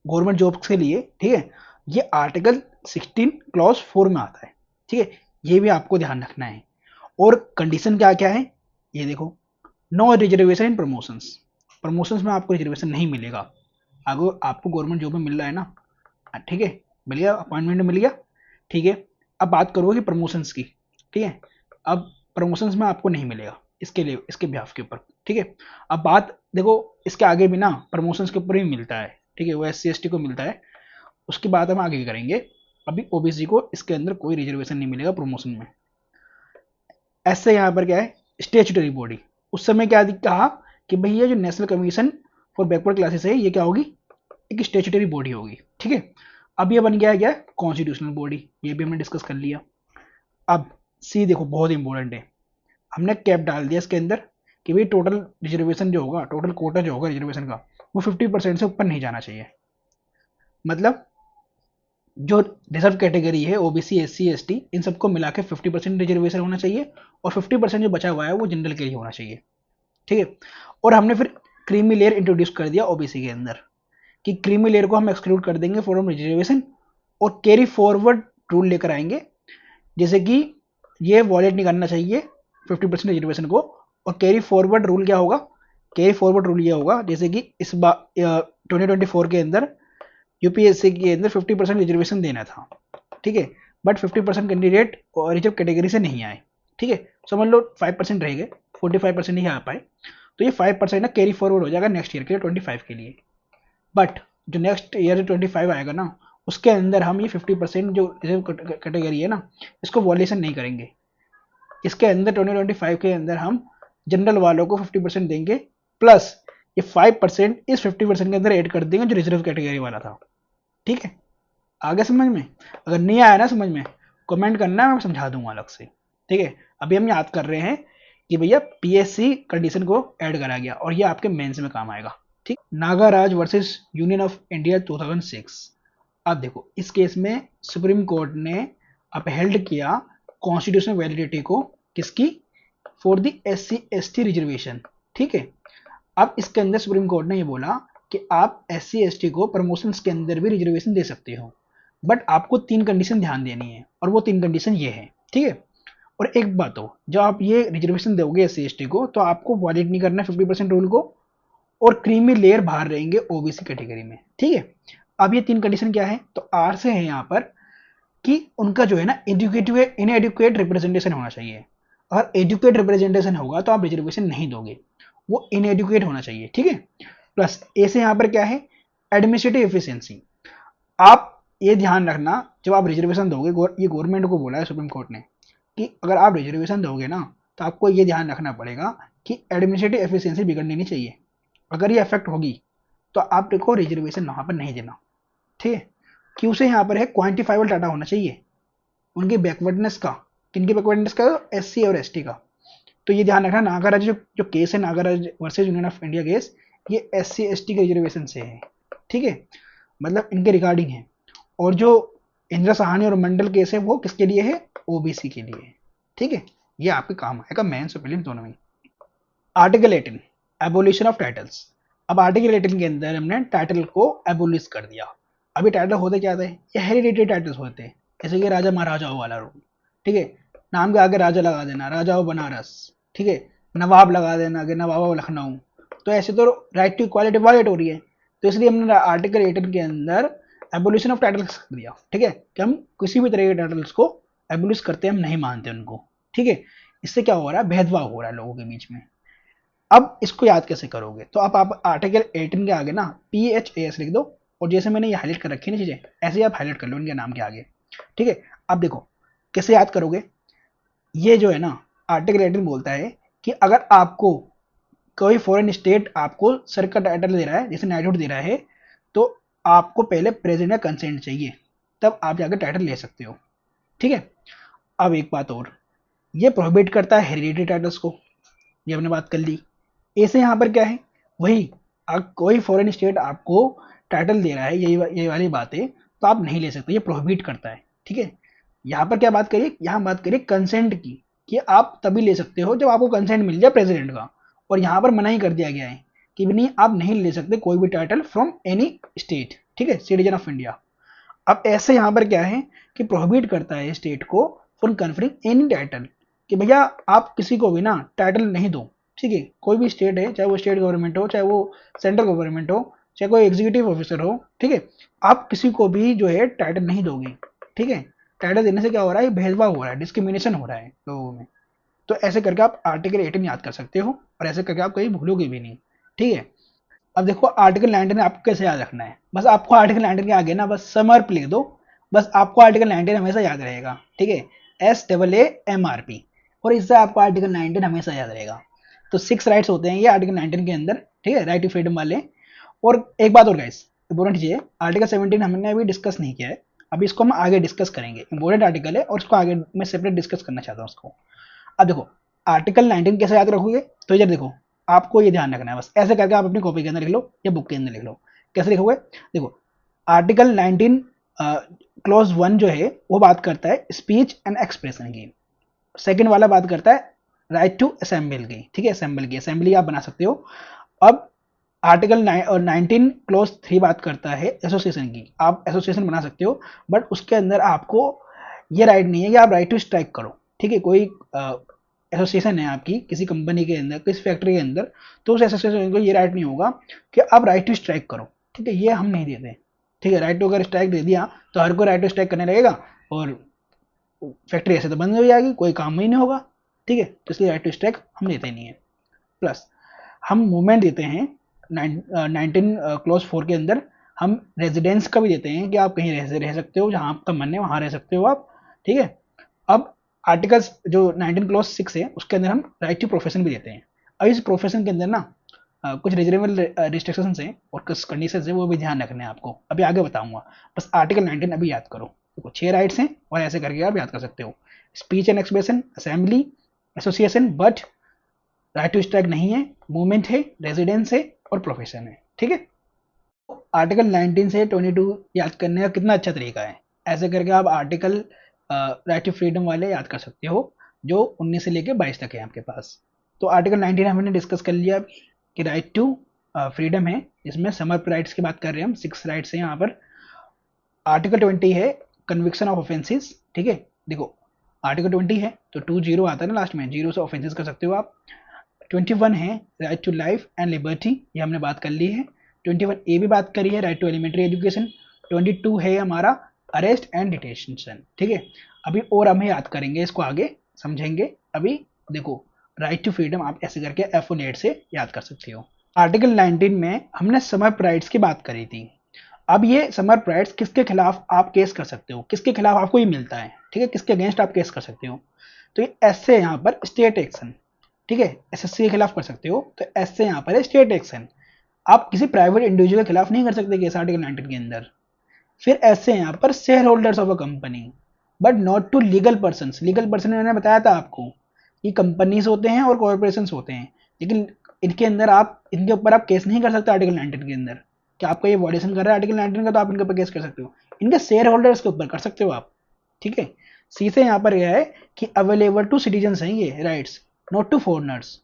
गवर्नमेंट जॉब्स के लिए, ठीक है। ये आर्टिकल 16 क्लॉज 4 में आता है, ठीक है, ये भी आपको ध्यान रखना है। और कंडीशन क्या क्या है, ये देखो, no reservation in promotions, promotions में आपको रिजर्वेशन नहीं मिलेगा। अगर आपको गवर्नमेंट जॉब में मिल रहा है ना, ठीक है, मिल गया, अपॉइंटमेंट मिल गया, ठीक है। अब बात करोगे प्रमोशंस की, ठीक है। अब प्रमोशंस में आपको नहीं मिलेगा इसके लिए, इसके बिहाफ के ऊपर, ठीक है। अब बात देखो इसके आगे भी ना प्रमोशंस के ऊपर भी मिलता है, ठीक है, वो SC ST को मिलता है, उसकी बात हम आगे करेंगे। अभी ओबीसी को इसके अंदर कोई रिजर्वेशन नहीं मिलेगा प्रमोशन में। ऐसे यहाँ पर क्या है, स्टेचुटरी बॉडी, उस समय क्या कहा कि भैया जो national commission for backward classes है, ये क्या होगी, एक स्टेचुटरी बॉडी होगी, ठीक है। अब ये बन गया क्या, कॉन्स्टिट्यूशनल बॉडी, ये भी हमने डिस्कस कर लिया। अब सी देखो बहुत इंपॉर्टेंट है, हमने कैप डाल दिया इसके अंदर कि भाई टोटल रिजर्वेशन जो होगा, टोटल कोटा जो होगा रिजर्वेशन का, वो 50% से ऊपर नहीं जाना चाहिए। मतलब जो रिजर्व कैटेगरी है ओबीसी एससी एसटी इन सबको मिला के 50% रिजर्वेशन होना चाहिए, और 50% जो बचा हुआ है वो जनरल के लिए होना चाहिए, ठीक है। और हमने फिर क्रीमी लेयर इंट्रोड्यूस कर दिया ओबीसी के अंदर कि क्रीमी लेयर को हम एक्सक्लूड कर देंगे फ्रॉम रिजर्वेशन, और कैरी फॉरवर्ड रूल लेकर आएंगे, जैसे कि ये वॉलेट नहीं करना चाहिए 50% रिजर्वेशन को। और कैरी फॉरवर्ड रूल क्या होगा, कैरी फॉरवर्ड रूल ये होगा जैसे कि इस बार 2024 के अंदर यूपीएससी के अंदर 50% रिजर्वेशन देना था, ठीक है, बट 50% कैंडिडेट रिजर्व कैटेगरी से नहीं आए, ठीक है, समझ लो 5% रह गए, 45% ही आ पाए, तो ये 5% ना कैरी फॉरवर्ड हो जाएगा नेक्स्ट ईयर के लिए 25 के लिए। बट जो नेक्स्ट ईयर 25 आएगा ना, उसके अंदर हम ये 50% जो रिजर्व कैटेगरी है ना, इसको वॉल्यूशन नहीं करेंगे। इसके अंदर 2025 के अंदर हम जनरल वालों को 50% देंगे, प्लस ये 5% इस 50% के अंदर ऐड कर देंगे जो रिजर्व कैटेगरी वाला था, ठीक है। आगे समझ में, अगर नहीं आया ना समझ में, कमेंट करना, मैं समझा दूंगा अलग से, ठीक है। अभी हम याद कर रहे हैं कि भैया पीएससी कंडीशन को ऐड करा गया, और ये आपके मेंस में काम आएगा, ठीक। नागाराज वर्सेस यूनियन ऑफ इंडिया 2006। अब देखो इस केस में सुप्रीम कोर्ट ने अपहेल्ड किया कॉन्स्टिट्यूशनल वैलिडिटी को, किसकी, for the SC ST reservation, ठीक है। अब इसके अंदर सुप्रीम कोर्ट ने ये बोला कि आप एससी एसटी को प्रमोशंस के अंदर भी रिजर्वेशन दे सकते हो, बट आपको 3 कंडीशन ध्यान देनी है, और वो 3 कंडीशन ये है, ठीक है। और एक बात हो, जब आप ये रिजर्वेशन दोगे एससी एसटी को, तो आपको वॉलिड नहीं करना 50% रूल को, और क्रीमी लेयर बाहर रहेंगे ओबीसी कैटेगरी में, ठीक है। अब ये 3 कंडीशन क्या है, तो आर से है यहाँ पर कि उनका जो है ना इनएडुकेट रिप्रेजेंटेशन होना चाहिए। अगर एजुकेट रिप्रेजेंटेशन होगा तो आप रिजर्वेशन नहीं दोगे, वो इनएडुकेट होना चाहिए, ठीक है। प्लस ए से यहाँ पर क्या है, एडमिनिस्ट्रेटिव एफिशिएंसी। आप ये ध्यान रखना, जब आप रिजर्वेशन दोगे, ये गवर्नमेंट को बोला है सुप्रीम कोर्ट ने कि अगर आप रिजर्वेशन दोगे ना, तो आपको ये ध्यान रखना पड़ेगा कि एडमिनिस्ट्रेटिव एफिशिएंसी बिगड़नी नहीं चाहिए। अगर ये अफेक्ट होगी तो आप देखो रिजर्वेशन वहां पर नहीं देना, ठीक है। क्यों से यहाँ पर है, क्वांटिफाइबल डाटा होना चाहिए उनकी बैकवर्डनेस का, किनकी बैकवर्डनेस का, एससी और एसटी का। तो ये ध्यान रखना, नागाराज जो केस है, Nagaraj versus union of India case, ये एससी एसटी के रिजर्वेशन से है, ठीक है, मतलब इनके रिगार्डिंग है। और जो इंदिरा सहानी और मंडल केस है वो किसके लिए है, ओबीसी के लिए है, ठीक है। ये आपके काम आएगा मेंस और प्रीलिम्स दोनों में। Article 18 abolition of titles. अब आर्टिकल 18 के अंदर हमने टाइटल को एबोलिश कर दिया। अभी टाइटल होते क्या थे, ये हेरिडेटरी टाइटल्स होते हैं, जैसे कि राजा महाराजाओं वाला रूल, ठीक है, नाम के आगे राजा लगा देना, राजाओं बनारस, ठीक है, नवाब लगा देना कि नवाब लखनऊ। तो ऐसे तो राइट टू इक्वालिटी वायलेट हो रही है, तो इसलिए हमने आर्टिकल 18 के अंदर एबोलिशन ऑफ टाइटल्स कर दिया, ठीक है, कि हम किसी भी तरह के टाइटल्स को एबोलिश करते हम नहीं मानते उनको, ठीक है। इससे क्या हो रहा है, भेदभाव हो रहा है लोगों के बीच में। अब इसको याद कैसे करोगे, तो आप आर्टिकल 18 के आगे ना PHAS लिख दो, और जैसे मैंने ये हाईलाइट कर रखी है ना चीजें, ऐसे ही आप हाईलाइट कर लो इनके नाम के आगे, ठीक है। अब देखो कैसे याद करोगे, ये जो है ना आर्टिकल 18 बोलता है कि अगर आपको कोई फॉरेन स्टेट आपको सर का टाइटल दे रहा है, जैसे नाइटहुड दे रहा है, तो आपको पहले प्रेसिडेंट का कंसेंट चाहिए, तब आप जाकर टाइटल ले सकते हो, ठीक है। अब एक बात और, ये प्रोहिबिट करता है हेरिडिटरी टाइटल्स को, ये हमने बात कर ली। ऐसे यहाँ पर क्या है, वही कोई फॉरेन स्टेट आपको टाइटल दे रहा है, यही वाली बात है, तो आप नहीं ले सकते, ये प्रोहिबिट करता है, ठीक है। यहाँ पर क्या बात करिए, यहाँ बात करिए कंसेंट की, कि आप तभी ले सकते हो जब आपको कंसेंट मिल जाए प्रेसिडेंट का, और यहाँ पर मना ही कर दिया गया है कि नहीं, आप नहीं ले सकते कोई भी टाइटल फ्रॉम एनी स्टेट, ठीक है, सिटीजन ऑफ इंडिया। अब ऐसे यहाँ पर क्या है कि प्रोहिबिट करता है स्टेट को फ्रॉम कन्फरिंग एनी टाइटल, कि भैया आप किसी को भी ना टाइटल नहीं दो, ठीक है। कोई भी स्टेट है, चाहे वो स्टेट गवर्नमेंट हो, चाहे वो सेंट्रल गवर्नमेंट हो, चाहे कोई एग्जीक्यूटिव ऑफिसर हो, ठीक है, आप किसी को भी जो है टाइटल नहीं दोगे, ठीक है। टाइटल देने से क्या हो रहा है, भेदभाव हो रहा है, डिस्क्रिमिनेशन हो रहा है लोगों में। तो ऐसे करके आप आर्टिकल 18 याद कर सकते हो, और ऐसे करके आप कहीं भूलोगे भी नहीं, ठीक है। अब देखो आर्टिकल 19 आपको कैसे याद रखना है, बस आपको आर्टिकल 19 के आगे ना बस समर्प लिख दो, बस आपको आर्टिकल 19 हमेशा याद रहेगा, ठीक है, SAAMRP, और इससे आपको आर्टिकल 19 हमेशा याद रहेगा। तो 6 राइट्स होते हैं ये आर्टिकल 19 के अंदर, ठीक है, राइट टू फ्रीडम वाले। और एक बात और गाइस, इंपॉर्टेंट चीज़ है, आर्टिकल 17 हमने अभी डिस्कस नहीं किया है, अभी इसको हम आगे डिस्कस करेंगे। इंपॉर्टेंट आर्टिकल है और इसको आगे मैं सेपरेट डिस्कस करना चाहता हूँ उसको। अब देखो आर्टिकल 19 कैसे याद रखोगे, तो इधर देखो आपको ये ध्यान रखना है, बस ऐसे करके आप अपनी कॉपी के अंदर लिख लो या बुक के अंदर लिख लो। कैसे लिखोगे, देखो आर्टिकल 19 क्लॉज 1 जो है वो बात करता है स्पीच एंड एक्सप्रेशन की, सेकंड वाला बात करता है राइट टू असेंबल की, ठीक है, असेंबल की, असेंबली आप बना सकते हो। अब आर्टिकल 19 क्लॉज 3 बात करता है एसोसिएशन की, आप एसोसिएशन बना सकते हो, बट उसके अंदर आपको ये राइट नहीं है कि आप राइट टू स्ट्राइक करो, ठीक है। कोई एसोसिएशन है आपकी किसी कंपनी के अंदर, किसी फैक्ट्री के अंदर, तो उस एसोसिएशन को ये राइट नहीं होगा कि आप राइट टू स्ट्राइक करो, ठीक है, ये हम नहीं देते, ठीक है। राइट टू अगर स्ट्राइक दे दिया तो हर कोई राइट टू स्ट्राइक करने लगेगा और फैक्ट्री ऐसे तो बंद हो जाएगी, कोई काम ही नहीं होगा, ठीक है। तो इसलिए राइट टू स्ट्राइक हम देते नहीं है। प्लस हम मूवमेंट देते हैं 19 क्लॉज 4 के अंदर, हम रेजिडेंस का भी देते हैं कि आप कहीं रह सकते हो, जहां आपका मन है वहां रह सकते हो आप, ठीक है। अब आर्टिकल्स जो 19 क्लॉज 6 है उसके अंदर हम राइट टू प्रोफेशन भी देते हैं। अब इस प्रोफेशन के अंदर ना कुछ रीजनेबल रिस्ट्रिक्शंस हैं और कुछ कंडीशंस हैं, वो भी ध्यान रखने हैं आपको, अभी आगे बताऊंगा। बस आर्टिकल 19 अभी याद करो, देखो 6 राइट्स हैं और ऐसे करके आप याद कर सकते हो, speech and expression, assembly, association, but right to strike नहीं है, मूवमेंट है, रेजिडेंस है और प्रोफेशन है, ठीक है। आर्टिकल 19 से 22 याद करने का कितना अच्छा तरीका है, ऐसे करके आप आर्टिकल राइट टू फ्रीडम वाले याद कर सकते हो जो 19 से लेके 22 तक है आपके पास। तो आर्टिकल 19 हमने डिस्कस कर लिया कि राइट टू फ्रीडम है, इसमें समर राइट्स की बात कर रहे हैं हम, 6 राइट्स हैं यहाँ पर। आर्टिकल 20 है कन्विक्शन ऑफ ऑफेंसेस, ठीक है। देखो आर्टिकल 20 है तो 20 आता है ना लास्ट में, जीरो से ऑफेंसेस कर सकते हो आप। 21 है right to life and liberty, ये हमने बात कर ली है। 21 ए भी बात करी है, राइट टू एलिमेंट्री एजुकेशन। 22 है हमारा अरेस्ट एंड डिटेंशन, ठीक है। अभी और हमें याद करेंगे, इसको आगे समझेंगे। अभी देखो राइट टू फ्रीडम आप ऐसे करके F8 से याद कर सकते हो। आर्टिकल 19 में हमने समर राइट्स की बात करी थी। अब ये समर राइट्स किसके खिलाफ आप केस कर सकते हो, किसके खिलाफ आपको ये मिलता है, ठीक है, किसके अगेंस्ट आप केस कर सकते हो। तो ये ऐसे यहाँ पर स्टेट एक्शन, ठीक है, एसएससी के खिलाफ कर सकते हो, तो ऐसे यहाँ पर है स्टेट एक्शन। आप किसी प्राइवेट इंडिविजुअल के खिलाफ नहीं कर सकते केस आर्टिकल 19 के अंदर। फिर ऐसे यहाँ पर share holders of a company, but not to legal person. Legal person मैंने बताया था आपको कि कंपनीज होते हैं और कॉर्पोरेशन होते हैं, लेकिन इनके अंदर आप इनके ऊपर आप केस नहीं कर सकते आर्टिकल 19 के अंदर, कि आपका ये वॉयलेशन कर रहा है आर्टिकल 19 का, तो आप इनके ऊपर केस कर सकते हो। इनके शेयर होल्डर्स के ऊपर कर सकते हो आप, ठीक है। सी से यहाँ पर यह है कि अवेलेबल टू सिटीजन हैं ये राइट्स, नॉट टू फॉरनर्स।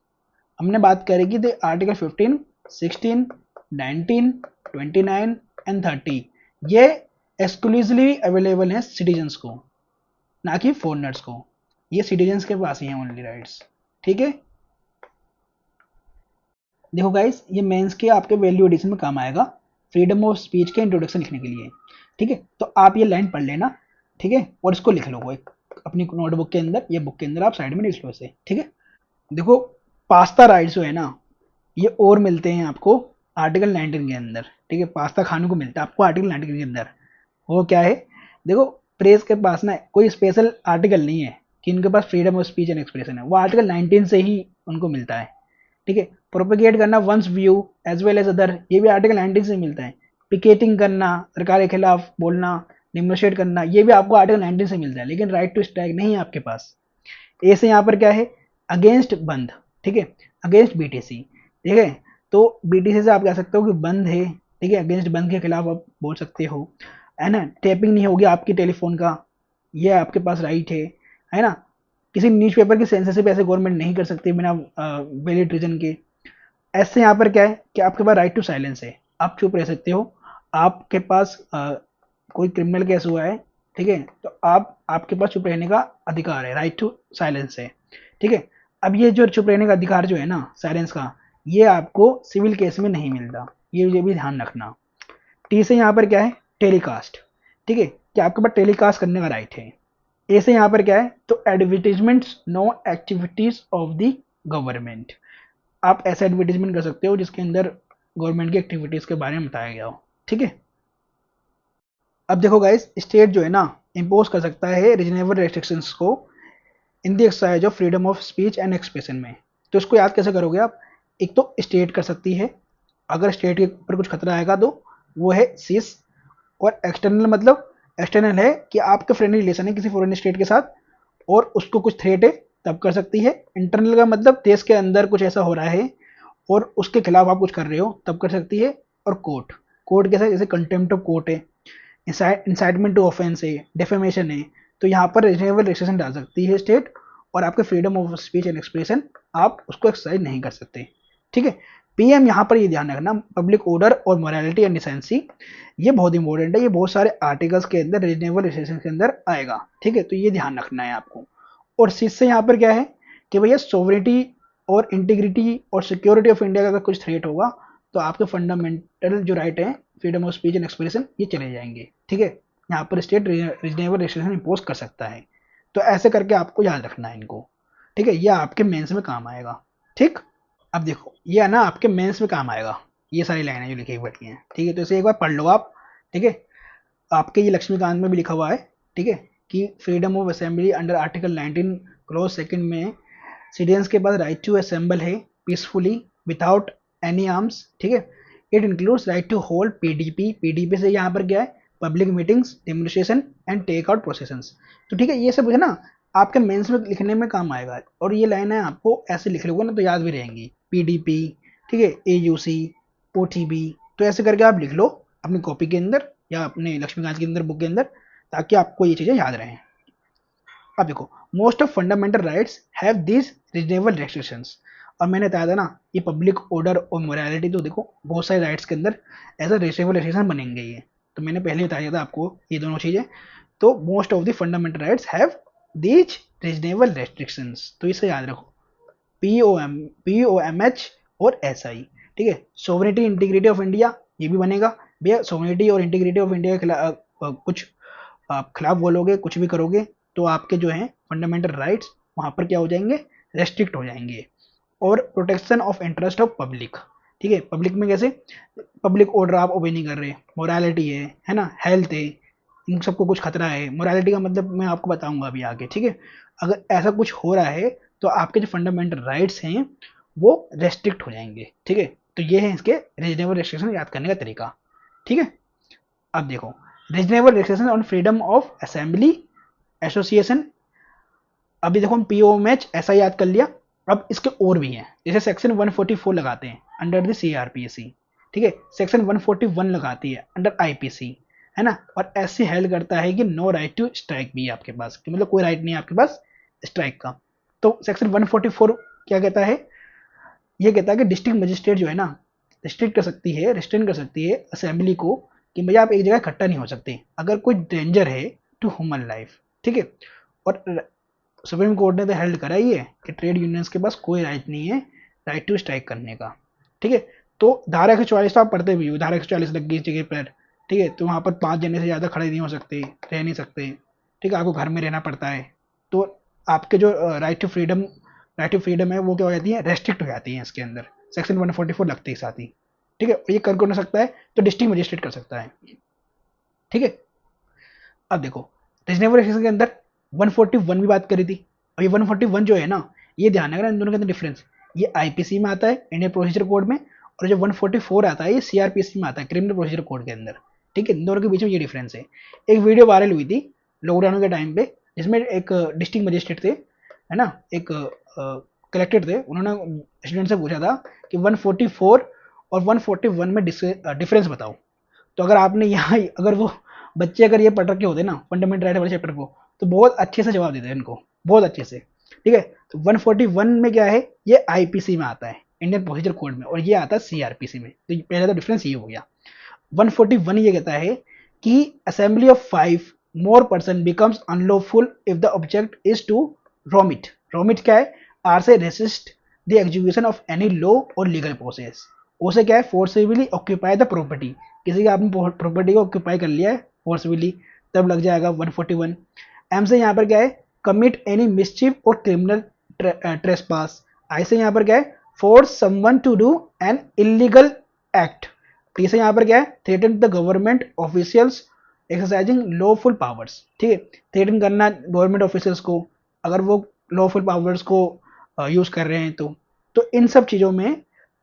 हमने बात करेगी द आर्टिकल 15, 16, 19, 29 एंड 30, ये एक्सक्लूसिवली अवेलेबल हैं सिटीजन्स को, ना कि फॉरनर्स को। ये सिटीजन्स के पास ही हैं ओनली राइट्स, ठीक है। देखो गाइस ये मेंस के आपके वैल्यू एडिशन में काम आएगा, फ्रीडम ऑफ स्पीच के इंट्रोडक्शन लिखने के लिए, ठीक है। तो आप ये लाइन पढ़ लेना, ठीक है, और इसको लिख लो एक अपनी नोटबुक के अंदर या बुक के अंदर, आप साइड में लिख लो इसे, ठीक है। देखो पास्ता राइट्स जो है ना, ये और मिलते हैं आपको आर्टिकल 19 के अंदर, ठीक है। पास्ता खाने को मिलता है आपको आर्टिकल 19 के अंदर। वो क्या है, देखो प्रेस के पास ना कोई स्पेशल आर्टिकल नहीं है कि इनके पास freedom of speech and expression है, वो आर्टिकल 19 से ही उनको मिलता है, ठीक है। प्रोपेगेट करना one's view as well as other, ये भी आर्टिकल 19 से मिलता है। पिकेटिंग करना, सरकार के खिलाफ बोलना, डिमोस्ट्रेट करना, ये भी आपको आर्टिकल 19 से मिलता है, लेकिन राइट टू स्ट्राइक नहीं है आपके पास। ए से यहाँ पर क्या है, अगेंस्ट बंद, ठीक है, अगेंस्ट बीटीसी, ठीक है। तो बीटीसी से आप कह सकते हो कि बंद है, ठीक है, अगेंस्ट बंद के खिलाफ आप बोल सकते हो, है ना। टैपिंग नहीं होगी आपकी टेलीफोन का, ये आपके पास राइट है ना। किसी न्यूज़पेपर की सेंसरशिप ऐसे गवर्नमेंट नहीं कर सकती बिना वैलिड रीजन के। ऐसे यहाँ पर क्या है कि आपके पास राइट टू साइलेंस है, आप चुप रह सकते हो। आपके पास कोई क्रिमिनल केस हुआ है, ठीक है, तो आपके पास चुप रहने का अधिकार है, राइट टू साइलेंस है, ठीक है। अब ये जो चुप रहने का अधिकार जो है ना साइलेंस का, ये आपको सिविल केस में नहीं मिलता, ये भी ध्यान रखना। टी से यहाँ पर क्या है, टेलीकास्ट, ठीक है, कि आपके पास टेलीकास्ट करने का राइट है। ए से यहाँ पर क्या है, तो advertisements no activities of the government, आप ऐसा एडवर्टीजमेंट कर सकते हो जिसके अंदर गवर्नमेंट की एक्टिविटीज के बारे में बताया गया हो, ठीक है। अब देखो गाइस स्टेट जो है ना इम्पोज कर सकता है रीजनेबल रेस्ट्रिक्शंस को in the exercise of freedom of speech and expression में। तो इसको याद कैसे करोगे आप, एक तो स्टेट कर सकती है, अगर स्टेट के ऊपर कुछ खतरा आएगा तो वो है सिस। और एक्सटर्नल मतलब एक्सटर्नल है कि आपके फ्रेंडली रिलेशन है किसी फॉरेन स्टेट के साथ और उसको कुछ थ्रेट है तब कर सकती है। इंटरनल का मतलब देश के अंदर कुछ ऐसा हो रहा है और उसके खिलाफ आप कुछ कर रहे हो तब कर सकती है। और कोर्ट, कोर्ट कैसे, जैसे कंटेम्प्ट ऑफ कोर्ट है, इंसाइटमेंट टू ऑफेंस है, डेफेमेशन है, तो यहाँ पर रीजनेबल रिस्ट्रिक्शन डाल सकती है स्टेट। और आपके freedom of speech and expression आप उसको एक्सरसाइज नहीं कर सकते। ठीक है। पीएम यहाँ पर ये ध्यान रखना, पब्लिक ऑर्डर और मोरालिटी एंड डिसेंसी, ये बहुत इंपॉर्टेंट है, ये बहुत सारे आर्टिकल्स के अंदर रीजनेबल रिस्ट्रिक्शन के अंदर आएगा। ठीक है, तो ये ध्यान रखना है आपको। और इससे यहाँ पर क्या है कि भैया सोवरेनिटी और इंटीग्रिटी और सिक्योरिटी ऑफ इंडिया का अगर कुछ थ्रेट होगा तो आपके फंडामेंटल जो राइट है freedom of speech and expression ये चले जाएंगे। ठीक है, यहाँ पर स्टेट रीजनेबल रिस्ट्रिक्शन इम्पोज कर सकता है। तो ऐसे करके आपको याद रखना है इनको। ठीक है, ये आपके मेंस में काम आएगा। ठीक, अब देखो ये है ना आपके मेंस में काम आएगा, ये सारी लाइनें जो लिखी बैठी हैं। ठीक है, तो इसे एक बार पढ़ लो आप। ठीक है, आपके ये लक्ष्मीकांत में भी लिखा हुआ है। ठीक है, कि freedom of assembly under article 19 clause second में सिटीजन्स के पास राइट टू असेंबल है पीसफुली विदाउट एनी आर्म्स। ठीक है, it includes right to hold PDP, PDP से यहाँ पर क्या है public meetings, demonstration and take out processions. तो ठीक है, ये सब है ना आपके मेंस में लिखने में काम आएगा। और ये लाइन है आपको ऐसे लिख लोगे ना तो याद भी रहेंगी, पीडीपी, ठीक है, एयूसी, ओटीबी, तो ऐसे करके आप लिख लो अपनी कॉपी के अंदर या अपने लक्ष्मीकांत के अंदर बुक के अंदर, ताकि आपको ये चीज़ें याद रहें। अब देखो most of fundamental rights have this reasonable restrictions. और मैंने बताया था ना ये पब्लिक ऑर्डर और मोरालिटी, तो देखो बहुत सारे राइट्स के अंदर ऐसा रीजनेबल रेस्ट्रिक्शन बनेंगे ये, तो मैंने पहले बताया था आपको ये दोनों चीज़ें। तो most of the fundamental rights have these reasonable restrictions, तो इसे याद रखो, POMH और SI। ठीक है, सोवरेनिटी इंटीग्रिटी ऑफ इंडिया ये भी बनेगा। भैया सोवरेनिटी और इंटीग्रिटी ऑफ इंडिया के खिलाफ कुछ आप खिलाफ बोलोगे, कुछ भी करोगे तो आपके जो हैं फंडामेंटल राइट्स वहाँ पर क्या हो जाएंगे, रेस्ट्रिक्ट हो जाएंगे। और protection of interest of public. ठीक है, पब्लिक में कैसे, पब्लिक ऑर्डर आप ओबे नहीं कर रहे, मोरालिटी है ना, हेल्थ है, इन सबको कुछ खतरा है। मोरालिटी का मतलब मैं आपको बताऊंगा अभी आगे। ठीक है, अगर ऐसा कुछ हो रहा है तो आपके जो फंडामेंटल राइट्स हैं वो रेस्ट्रिक्ट हो जाएंगे। ठीक है, तो ये है इसके रीजनेबल रेस्ट्रिक्शन याद करने का तरीका। ठीक है, अब देखो reasonable restriction on freedom of assembly association. अभी देखो हम पीओएमएच ऐसा याद कर लिया। अब इसके और भी हैं, जैसे सेक्शन 144 लगाते हैं अंडर द सीआरपीसी। ठीक है, सेक्शन 141 लगाती है अंडर आईपीसी, है ना। और ऐसे हेल्ड करता है कि नो राइट टू स्ट्राइक भी है आपके पास, कि मतलब कोई राइट नहीं है आपके पास स्ट्राइक का। तो सेक्शन 144 क्या कहता है, ये कहता है कि डिस्ट्रिक्ट मजिस्ट्रेट जो है ना रिस्ट्रिक्ट कर सकती है, रिस्ट्रेन कर सकती है असेंबली को कि भैया आप एक जगह इकट्ठा नहीं हो सकते अगर कोई डेंजर है टू ह्यूमन लाइफ। ठीक है, और सुप्रीम कोर्ट ने तो हेल्ड करा ही है कि ट्रेड यूनियंस के पास कोई राइट नहीं है राइट टू स्ट्राइक करने का। ठीक है, तो धारा 144 तो आप पढ़ते भी हो, धारा 144 लग गई जगह पर। ठीक है, तो वहाँ पर 5 जने से ज़्यादा खड़े नहीं हो सकते, रह नहीं सकते। ठीक है, आपको घर में रहना पड़ता है। तो आपके जो राइट टू फ्रीडम है वो क्या हो जाती है, रेस्ट्रिक्ट हो जाती है इसके अंदर, सेक्शन 144 लगते ही साथ ही। ठीक है, ये कर सकता है तो डिस्ट्रिक्ट मजिस्ट्रेट कर सकता है। ठीक है, अब देखो रीजनेबल एक्सेशन के अंदर 141 भी बात करी थी। और ये 141 जो है ना, ये ध्यान रखना इन दोनों के अंदर डिफरेंस, ये आईपीसी में आता है इंडियन प्रोसीजर कोड में, और जो 144 आता है ये सीआरपीसी में आता है क्रिमिनल प्रोसीजर कोड के अंदर। ठीक है, इन दोनों के बीच में ये डिफरेंस है। एक वीडियो वायरल हुई थी लॉकडाउन के टाइम पे जिसमें एक डिस्ट्रिक्ट मजिस्ट्रेट थे, है ना, एक कलेक्टर थे, उन्होंने स्टूडेंट से पूछा था कि 144 और 141 में डिफरेंस बताओ। तो अगर आपने यहाँ अगर वो बच्चे अगर ये पढ़ रखे होते ना फंडामेंटल राइट वाले चैप्टर को तो बहुत अच्छे से जवाब देते हैं इनको, बहुत अच्छे से। ठीक है, तो 141 में क्या है, ये आईपीसी में आता है इंडियन प्रोसीजर कोड में, और ये आता है सीआरपीसी में। तो पहले तो डिफरेंस ये हो गया। 141 ये कहता है कि assembly of 5 more person becomes unlawful if the object is to रोमिट। रोमिट क्या है, आर से resist the execution of any law और लीगल प्रोसेस। उसे क्या है, फोर्सिबली ऑक्यूपाई द प्रॉपर्टी, किसी का आपने प्रॉपर्टी को ऑक्यूपाई कर लिया है फोर्सफुली, तब लग जाएगा 141। एम से यहाँ पर क्या है, कमिट एनी मिसचिफ और क्रिमिनल ट्रेसपास। आई से यहाँ पर क्या है, force someone to do an illegal act. T से यहाँ पर क्या है, threaten the government officials exercising lawful powers. ठीक है, थ्रेटन करना गवर्नमेंट ऑफिशियल्स को अगर वो लॉफुल पावर्स को यूज कर रहे हैं तो इन सब चीज़ों में